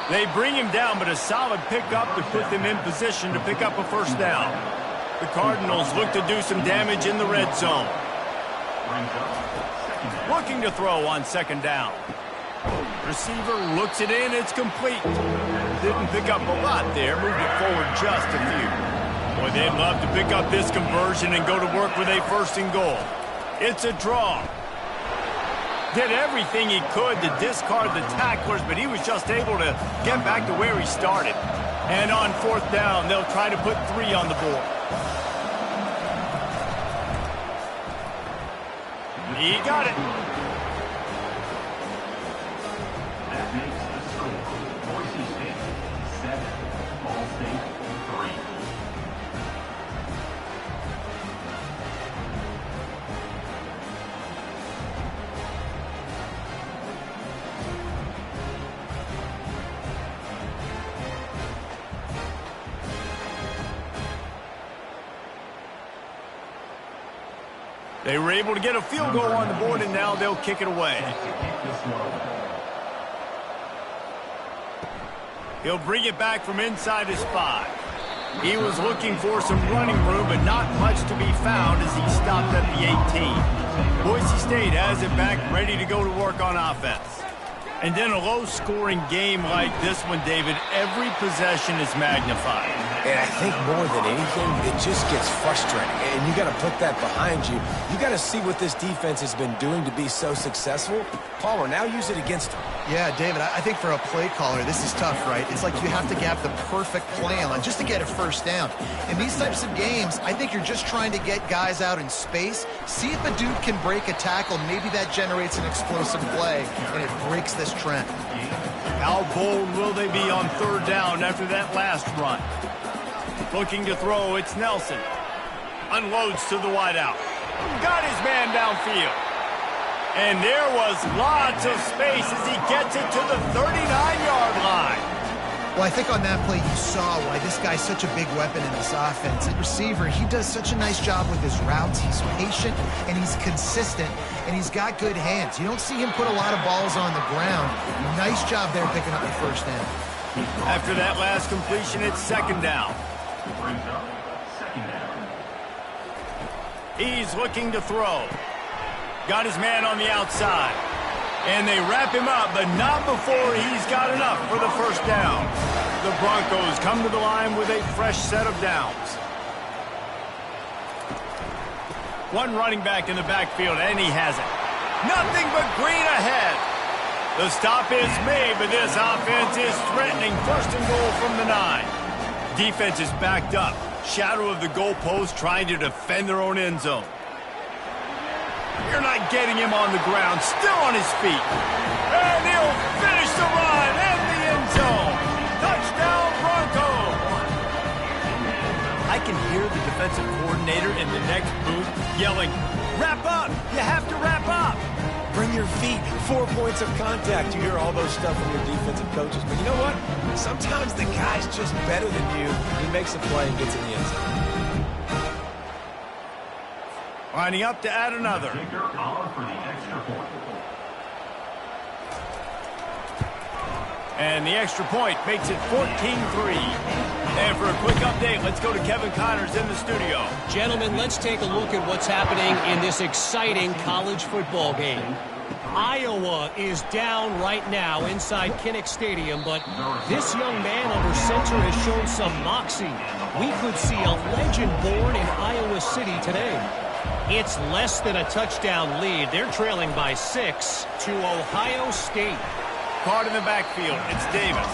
They bring him down, but a solid pickup to put them in position to pick up a first down. The Cardinals look to do some damage in the red zone. Looking to throw on second down. Receiver looks it in, it's complete. Didn't pick up a lot there, moved it forward just a few. Boy, they'd love to pick up this conversion and go to work with a 1st and goal. It's a draw. Did everything he could to discard the tacklers, but he was just able to get back to where he started. And on 4th down, they'll try to put 3 on the board. He got it. That makes the score. Boise State 7, Ball State 3. They were able to get a field goal on the board, and now they'll kick it away. He'll bring it back from inside his 5. He was looking for some running room, but not much to be found as he stopped at the 18. Boise State has it back, ready to go to work on offense. And in a low-scoring game like this one, David, every possession is magnified. And I think more than anything, it just gets frustrating. And you got to put that behind you. You got to see what this defense has been doing to be so successful. Palmer, now use it against them. Yeah, David, I think for a play caller, this is tough, right? It's like you have to have the perfect plan just to get a first down. In these types of games, I think you're just trying to get guys out in space, see if a dude can break a tackle. Maybe that generates an explosive play, and it breaks this trend. How bold will they be on 3rd down after that last run? Looking to throw, it's Nelson. Unloads to the wideout. Got his man downfield. And there was lots of space as he gets it to the 39-yard line. Well, I think on that play you saw why this guy's such a big weapon in this offense. At receiver, he does such a nice job with his routes. He's patient, and he's consistent, and he's got good hands. You don't see him put a lot of balls on the ground. Nice job there picking up the first down. After that last completion, it's second down. Brings up second down. He's looking to throw. Got his man on the outside. And they wrap him up, but not before he's got enough for the first down. The Broncos come to the line with a fresh set of downs. One running back in the backfield, and he has it. Nothing but green ahead. The stop is made, but this offense is threatening first and goal from the 9. Defense is backed up. Shadow of the goalpost trying to defend their own end zone. You're not getting him on the ground, still on his feet. And he'll finish the run in the end zone. Touchdown, Broncos. I can hear the defensive coordinator in the next booth yelling, "Wrap up! You have to wrap up!" Bring your feet, 4 points of contact. You hear all those stuff from your defensive coaches. But you know what? Sometimes the guy's just better than you. He makes a play and gets in the end zone. Lining up to add another. Kicker on for the extra point. And the extra point makes it 14-3. And for a quick update, let's go to Kevin Connors in the studio. Gentlemen, let's take a look at what's happening in this exciting college football game. Iowa is down right now inside Kinnick Stadium, but this young man under center has shown some moxie. We could see a legend born in Iowa City today. It's less than a touchdown lead. They're trailing by 6 to Ohio State. Caught in the backfield, it's Davis.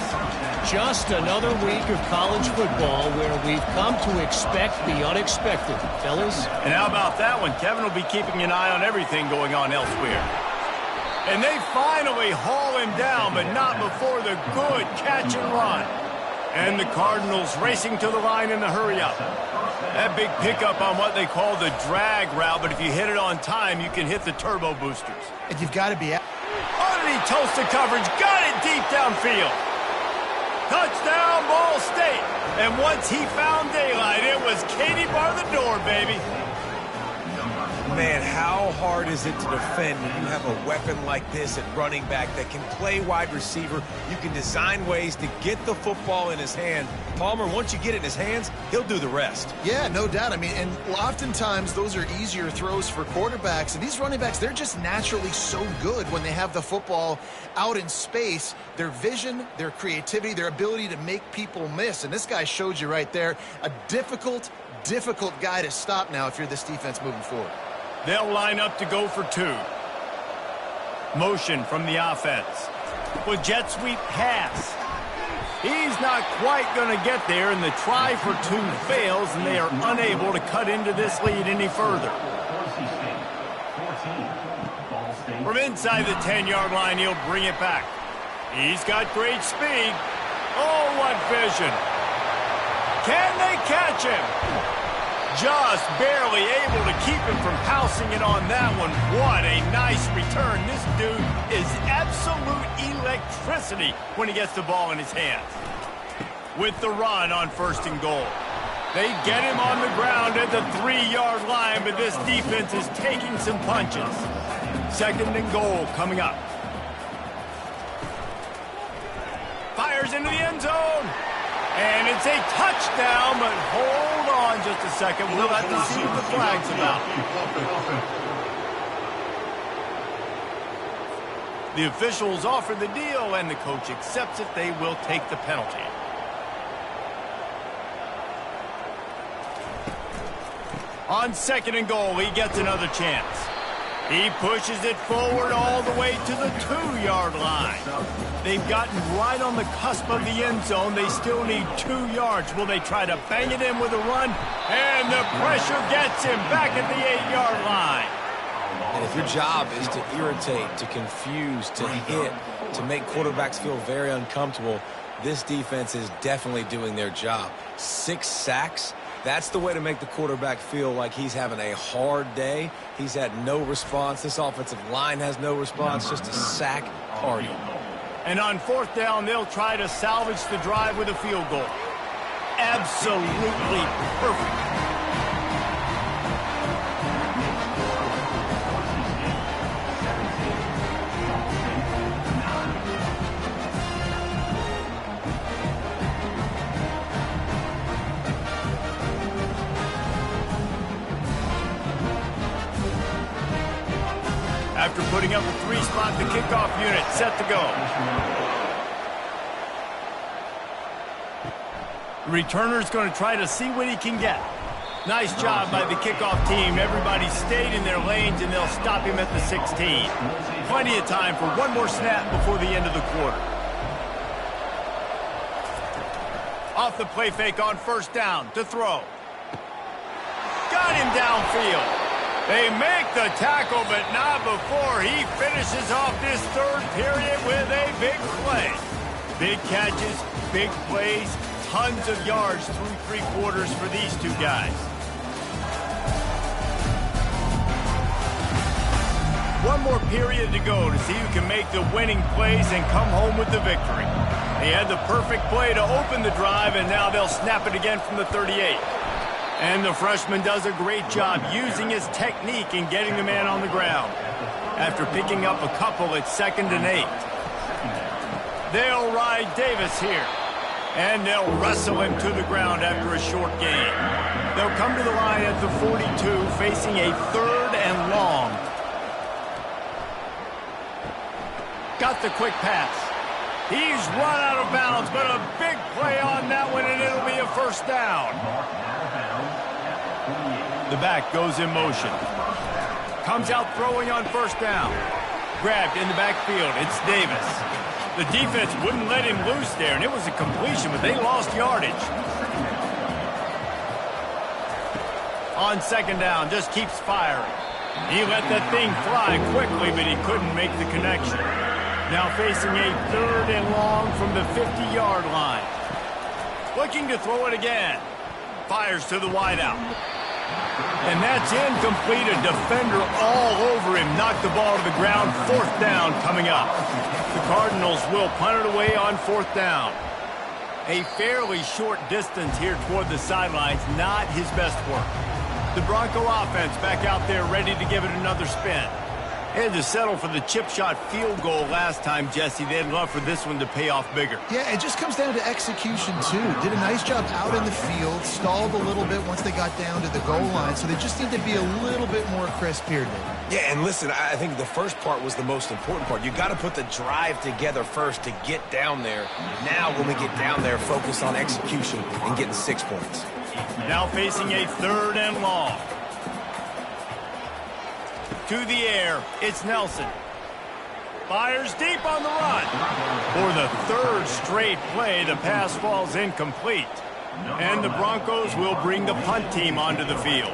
Just another week of college football where we've come to expect the unexpected. Fellas? And how about that one? Kevin will be keeping an eye on everything going on elsewhere. And they finally haul him down, but not before the good catch and run. And the Cardinals racing to the line in the hurry-up. That big pickup on what they call the drag route, but if you hit it on time, you can hit the turbo boosters. And you've got to be... Oh, did he toast the coverage? Got it deep downfield. Touchdown, Ball State. And once he found daylight, it was Katie bar the door, baby. Man, how hard is it to defend when you have a weapon like this at running back that can play wide receiver? You can design ways to get the football in his hand. Palmer, once you get it in his hands, he'll do the rest. Yeah, no doubt. I mean, and oftentimes those are easier throws for quarterbacks. And these running backs, they're just naturally so good when they have the football out in space. Their vision, their creativity, their ability to make people miss. And this guy showed you right there, a difficult guy to stop now if you're this defense moving forward. They'll line up to go for 2. Motion from the offense. With jet sweep pass. He's not quite going to get there, and the try for 2 fails, and they are unable to cut into this lead any further. From inside the 10-yard line, he'll bring it back. He's got great speed. Oh, what vision. Can they catch him? Just barely able to keep him from housing it on that one. What a nice return. This dude is absolute electricity when he gets the ball in his hands. With the run on first and goal. They get him on the ground at the 3-yard line, but this defense is taking some punches. Second and goal coming up. Fires into the end zone. And it's a touchdown, but hold on just a second. We'll have to see what the flag's about. The officials offer the deal, and the coach accepts it. They will take the penalty. On second and goal, he gets another chance. He pushes it forward all the way to the 2-yard line. They've gotten right on the cusp of the end zone. They still need 2 yards. Will they try to bang it in with a run? And the pressure gets him back at the 8-yard line. And if your job is to irritate, to confuse, to hit, to make quarterbacks feel very uncomfortable, this defense is definitely doing their job. 6 sacks. That's the way to make the quarterback feel like he's having a hard day. He's had no response. This offensive line has no response, just a sack party. And on 4th down, they'll try to salvage the drive with a field goal. Absolutely perfect. After putting up a 3-spot, the kickoff unit set to go. The returner's going to try to see what he can get. Nice job by the kickoff team. Everybody stayed in their lanes, and they'll stop him at the 16. Plenty of time for one more snap before the end of the quarter. Off the play fake on 1st down to throw. Got him downfield. They make the tackle, but not before he finishes off this 3rd period with a big play. Big catches, big plays, tons of yards through 3 quarters for these 2 guys. One more period to go to see who can make the winning plays and come home with the victory. They had the perfect play to open the drive, and now they'll snap it again from the 38. And the freshman does a great job using his technique and getting the man on the ground. After picking up a couple, it's 2nd and 8. They'll ride Davis here. And they'll wrestle him to the ground after a short gain. They'll come to the line at the 42, facing a 3rd and long. Got the quick pass. He's run out of bounds, but a big play on that one, and it'll be a 1st down. The back goes in motion. Comes out throwing on 1st down. Grabbed in the backfield. It's Davis. The defense wouldn't let him loose there, and it was a completion, but they lost yardage. On 2nd down, just keeps firing. He let that thing fly quickly, but he couldn't make the connection. Now facing a 3rd and long from the 50-yard line. Looking to throw it again. Fires to the wideout. And that's incomplete. A defender all over him. Knocked the ball to the ground. 4th down coming up. The Cardinals will punt it away on 4th down. A fairly short distance here toward the sidelines. Not his best work. The Bronco offense back out there ready to give it another spin. They had to settle for the chip shot field goal last time, Jesse. They'd love for this one to pay off bigger. Yeah, it just comes down to execution, too. Did a nice job out in the field, stalled a little bit once they got down to the goal line, so they just need to be a little bit more crisp here today. Yeah, and listen, I think the first part was the most important part. You got to put the drive together first to get down there. Now, when we get down there, focus on execution and getting 6 points. Now facing a 3rd and long. To the air, it's Nelson. Fires deep on the run. For the 3rd straight play, the pass falls incomplete. And the Broncos will bring the punt team onto the field.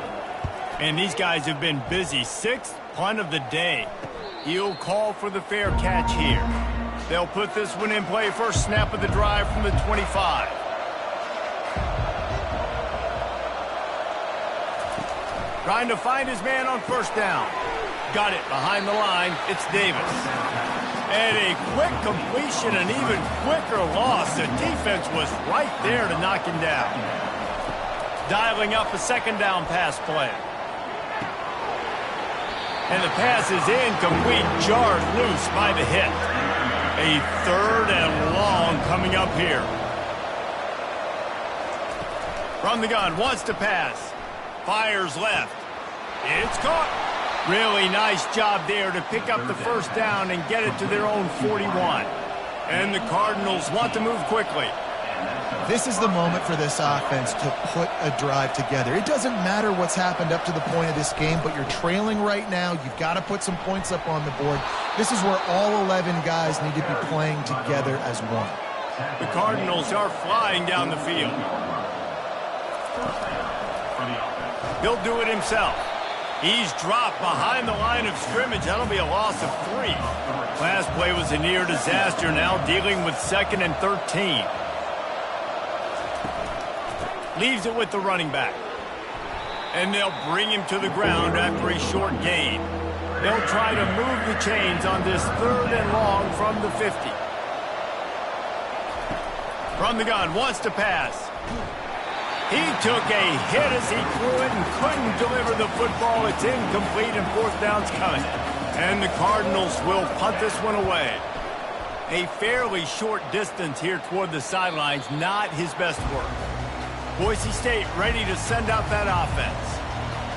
And these guys have been busy. 6th punt of the day. He'll call for the fair catch here. They'll put this one in play. First snap of the drive from the 25. Trying to find his man on 1st down. Got it behind the line. It's Davis. And a quick completion, an even quicker loss. The defense was right there to knock him down. Dialing up a 2nd down pass play. And the pass is incomplete, jarred loose by the hit. A 3rd and long coming up here. From the gun, wants to pass. Fires left. It's caught. Really nice job there to pick up the 1st down and get it to their own 41. And the Cardinals want to move quickly. This is the moment for this offense to put a drive together. It doesn't matter what's happened up to the point of this game, but you're trailing right now. You've got to put some points up on the board. This is where all 11 guys need to be playing together as one. The Cardinals are flying down the field. He'll do it himself. He's dropped behind the line of scrimmage. That'll be a loss of 3. Last play was a near disaster, now dealing with 2nd and 13. Leaves it with the running back. And they'll bring him to the ground after a short gain. They'll try to move the chains on this 3rd and long from the 50. From the gun, wants to pass. He took a hit as he threw it and couldn't deliver the football. It's incomplete and 4th down's coming. And the Cardinals will punt this one away. A fairly short distance here toward the sidelines, not his best work. Boise State ready to send out that offense.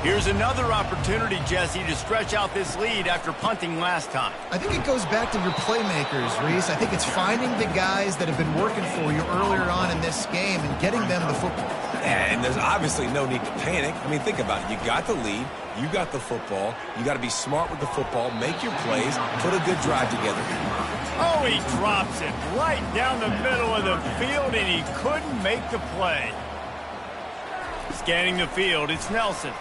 Here's another opportunity, Jesse, to stretch out this lead after punting last time. I think it goes back to your playmakers, Reese. I think it's finding the guys that have been working for you earlier on in this game and getting them the football. And there's obviously no need to panic. I mean, think about it. You got the lead. You got the football. You got to be smart with the football. Make your plays. Put a good drive together. Oh, he drops it right down the middle of the field, and he couldn't make the play. Scanning the field, it's Nelson.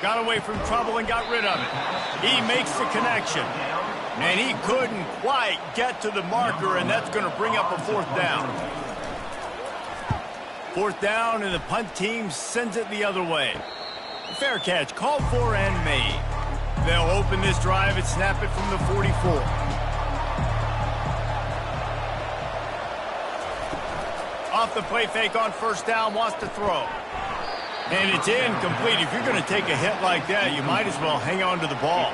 Got away from trouble and got rid of it. He makes the connection. And he couldn't quite get to the marker, and that's going to bring up a 4th down. 4th down, and the punt team sends it the other way. Fair catch, called for and made. They'll open this drive and snap it from the 44. Off the play fake on 1st down, wants to throw. And it's incomplete. If you're going to take a hit like that, you might as well hang on to the ball.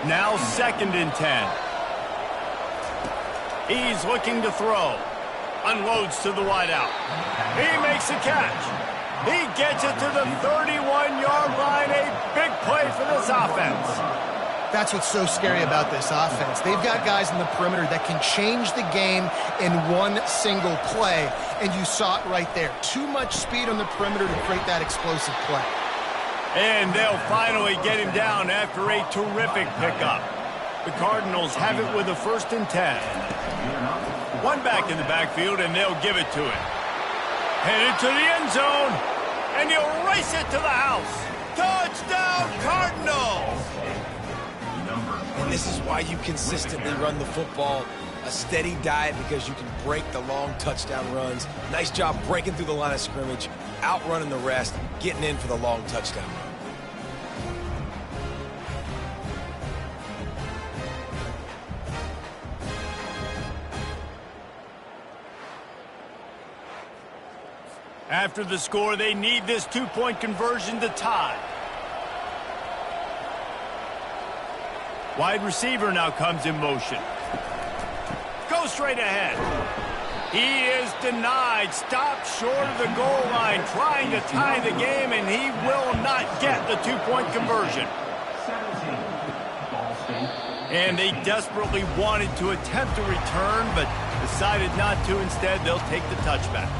Now 2nd and 10. He's looking to throw. Unloads to the wideout. He makes a catch. He gets it to the 31-yard line. A big play for this offense. That's what's so scary about this offense. They've got guys in the perimeter that can change the game in one single play, and you saw it right there. Too much speed on the perimeter to create that explosive play. And they'll finally get him down after a terrific pickup. The Cardinals have it with a 1st and 10. One back in the backfield, and they'll give it to him. Headed to the end zone, and he'll race it to the house. Touchdown, Cardinals! And this is why you consistently run the football. A steady diet because you can break the long touchdown runs. Nice job breaking through the line of scrimmage, outrunning the rest, getting in for the long touchdown run. After the score, they need this 2-point conversion to tie. Wide receiver now comes in motion. Go straight ahead. He is denied. Stopped short of the goal line, trying to tie the game, and he will not get the 2-point conversion. And they desperately wanted to attempt a return, but decided not to. Instead, they'll take the touchback.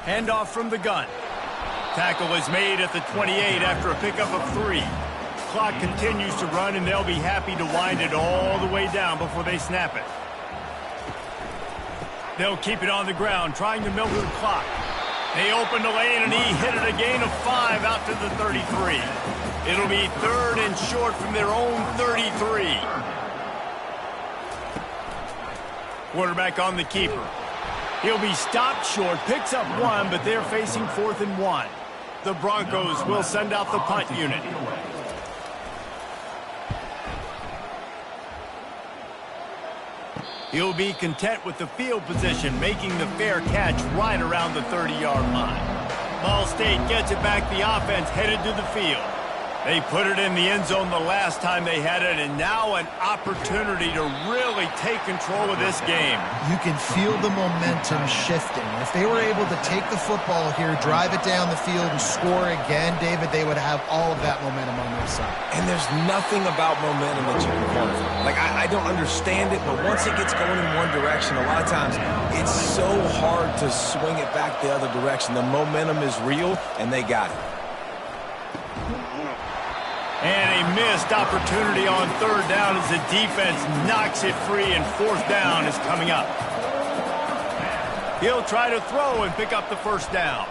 Handoff from the gun. Tackle is made at the 28 after a pickup of 3. Clock continues to run, and they'll be happy to wind it all the way down before they snap it. They'll keep it on the ground, trying to milk the clock. They open the lane, and he hit it a gain of 5 out to the 33. It'll be 3rd and short from their own 33. Quarterback on the keeper. He'll be stopped short, picks up 1, but they're facing 4th and 1. The Broncos will send out the punt unit. He'll be content with the field position, making the fair catch right around the 30-yard line. Ball State gets it back. The offense headed to the field. They put it in the end zone the last time they had it, and now an opportunity to really take control of this game. You can feel the momentum shifting. If they were able to take the football here, drive it down the field, and score again, David, they would have all of that momentum on their side. And there's nothing about momentum that you can quantify. Like, I don't understand it, but once it gets going in one direction, a lot of times it's so hard to swing it back the other direction. The momentum is real, and they got it. And a missed opportunity on 3rd down as the defense knocks it free, and 4th down is coming up. He'll try to throw and pick up the 1st down.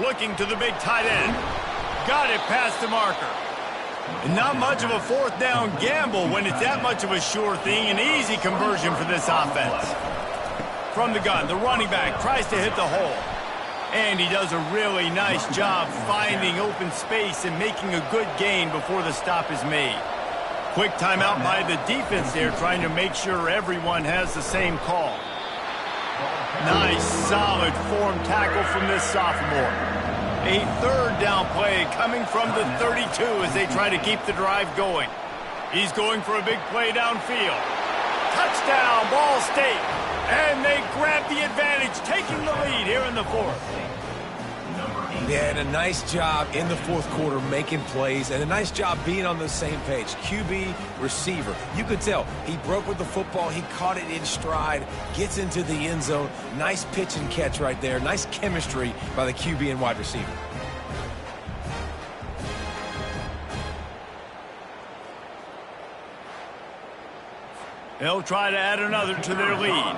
Looking to the big tight end. Got it past the marker. And not much of a fourth down gamble when it's that much of a sure thing. An easy conversion for this offense. From the gun, the running back tries to hit the hole. And he does a really nice job finding open space and making a good gain before the stop is made. Quick timeout by the defense there, trying to make sure everyone has the same call. Nice, solid form tackle from this sophomore. A third down play coming from the 32 as they try to keep the drive going. He's going for a big play downfield. Touchdown, Ball State. And they grab the advantage, taking the lead here in the fourth. Yeah, and a nice job in the fourth quarter making plays, and a nice job being on the same page. QB, receiver. You could tell he broke with the football. He caught it in stride, gets into the end zone. Nice pitch and catch right there. Nice chemistry by the QB and wide receiver. They'll try to add another to their lead.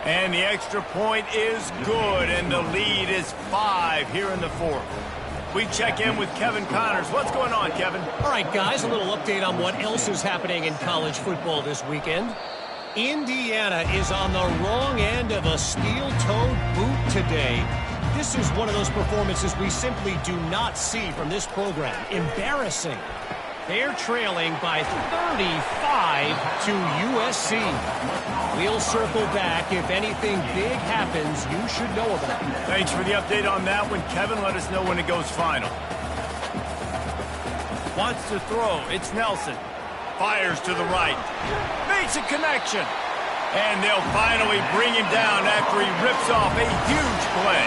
And the extra point is good, and the lead is 5 here in the fourth. We check in with Kevin Connors. What's going on, Kevin? All right, guys, a little update on what else is happening in college football this weekend. Indiana is on the wrong end of a steel-toed boot today. This is one of those performances we simply do not see from this program. Embarrassing. They're trailing by 35 to USC. We'll circle back. If anything big happens, you should know about it. Thanks for the update on that one, Kevin. Let us know when it goes final. Wants to throw. It's Nelson. Fires to the right. Makes a connection. And they'll finally bring him down after he rips off a huge play.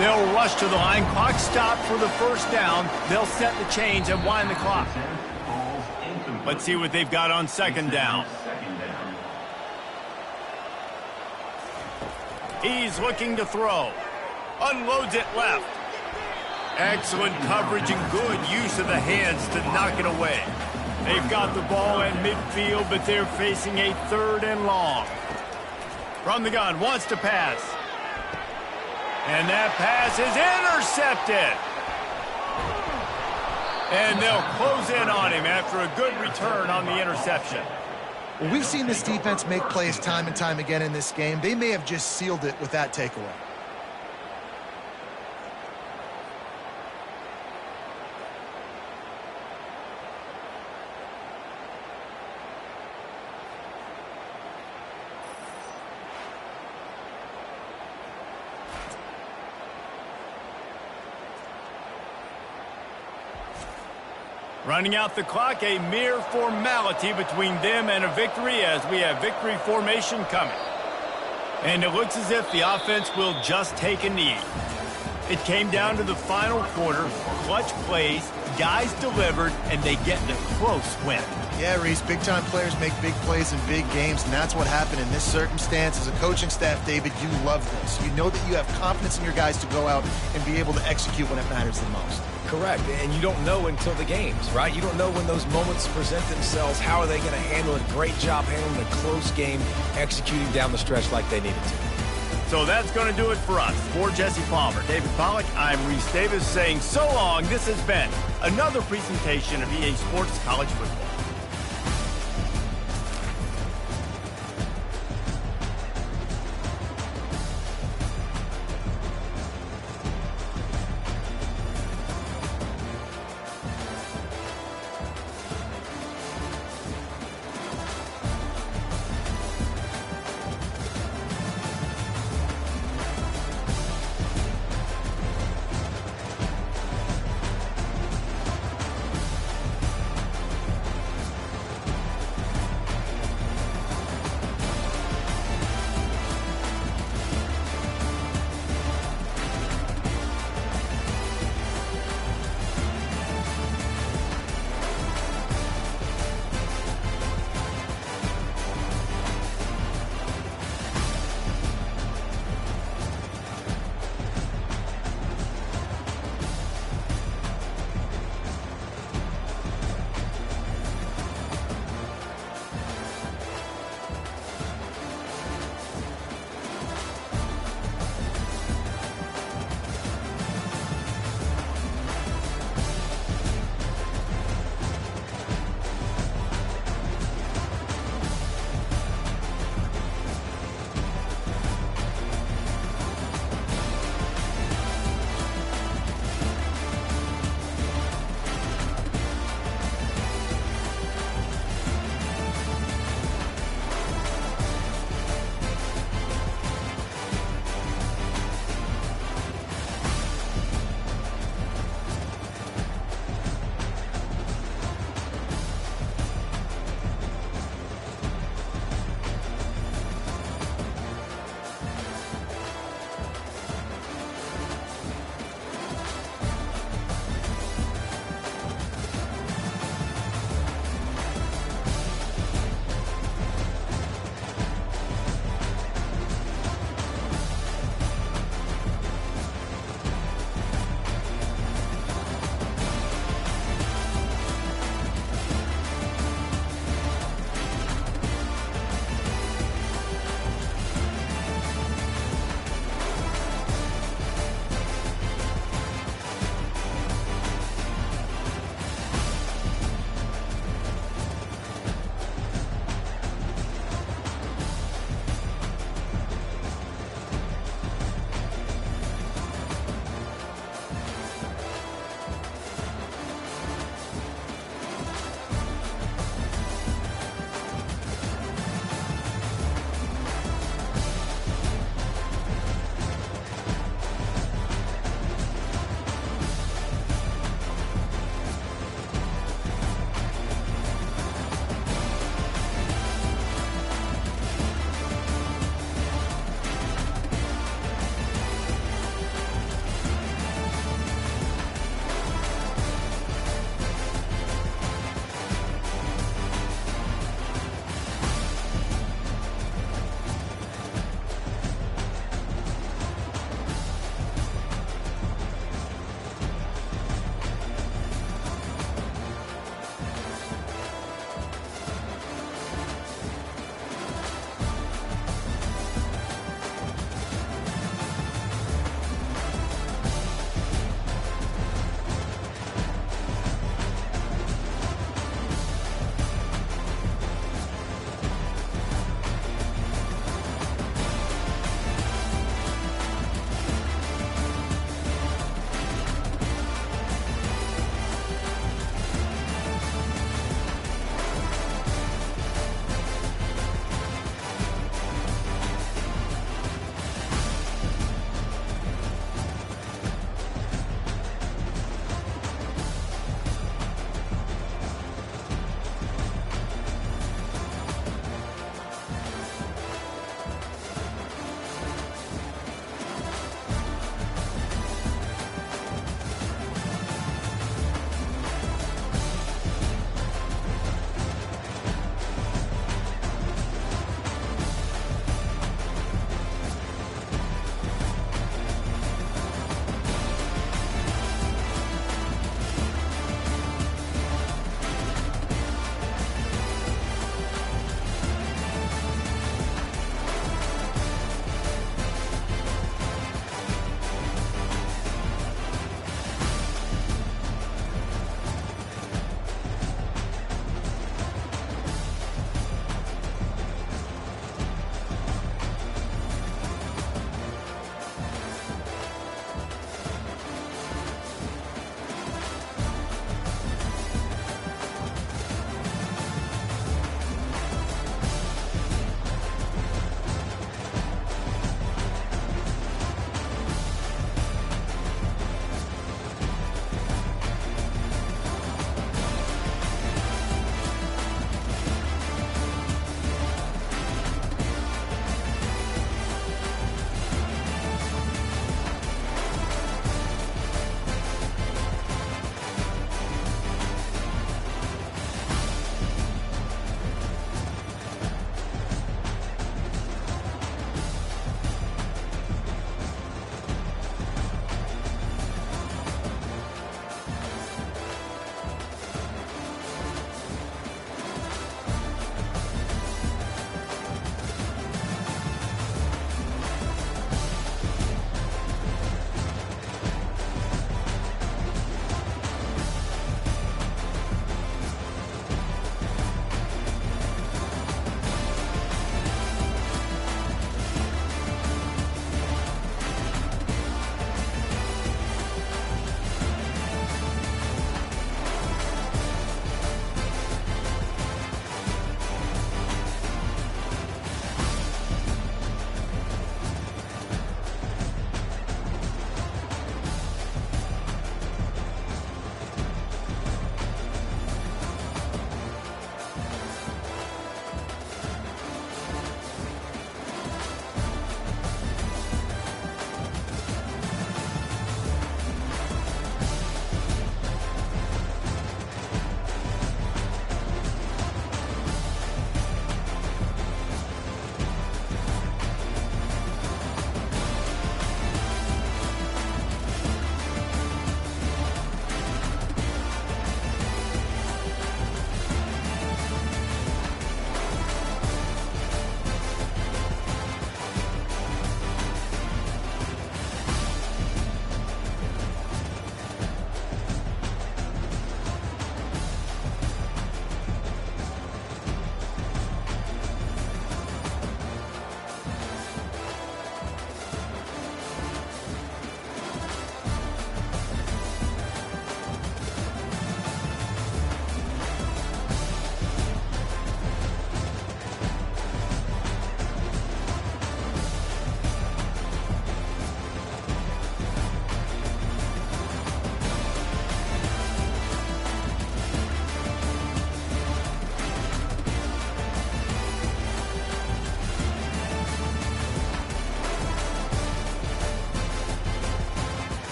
They'll rush to the line. Clock stopped for the first down. They'll set the chains and wind the clock. Let's see what they've got on second down. He's looking to throw. Unloads it left. Excellent coverage and good use of the hands to knock it away. They've got the ball at midfield, but they're facing a third and long. From the gun, wants to pass. And that pass is intercepted. And they'll close in on him after a good return on the interception. Well, we've seen this defense make plays time and time again in this game. They may have just sealed it with that takeaway. Running out the clock, a mere formality between them and a victory as we have victory formation coming. And it looks as if the offense will just take a knee. It came down to the final quarter, clutch plays, guys delivered, and they get a close win. Yeah, Reese, big-time players make big plays in big games, and that's what happened in this circumstance. As a coaching staff, David, you love this. You know that you have confidence in your guys to go out and be able to execute when it matters the most. Correct, and you don't know until the games, right? You don't know when those moments present themselves. How are they going to handle it? Great job handling a close game, executing down the stretch like they needed to. So that's going to do it for us. For Jesse Palmer, David Pollack, I'm Reese Davis saying so long. This has been another presentation of EA Sports College Football.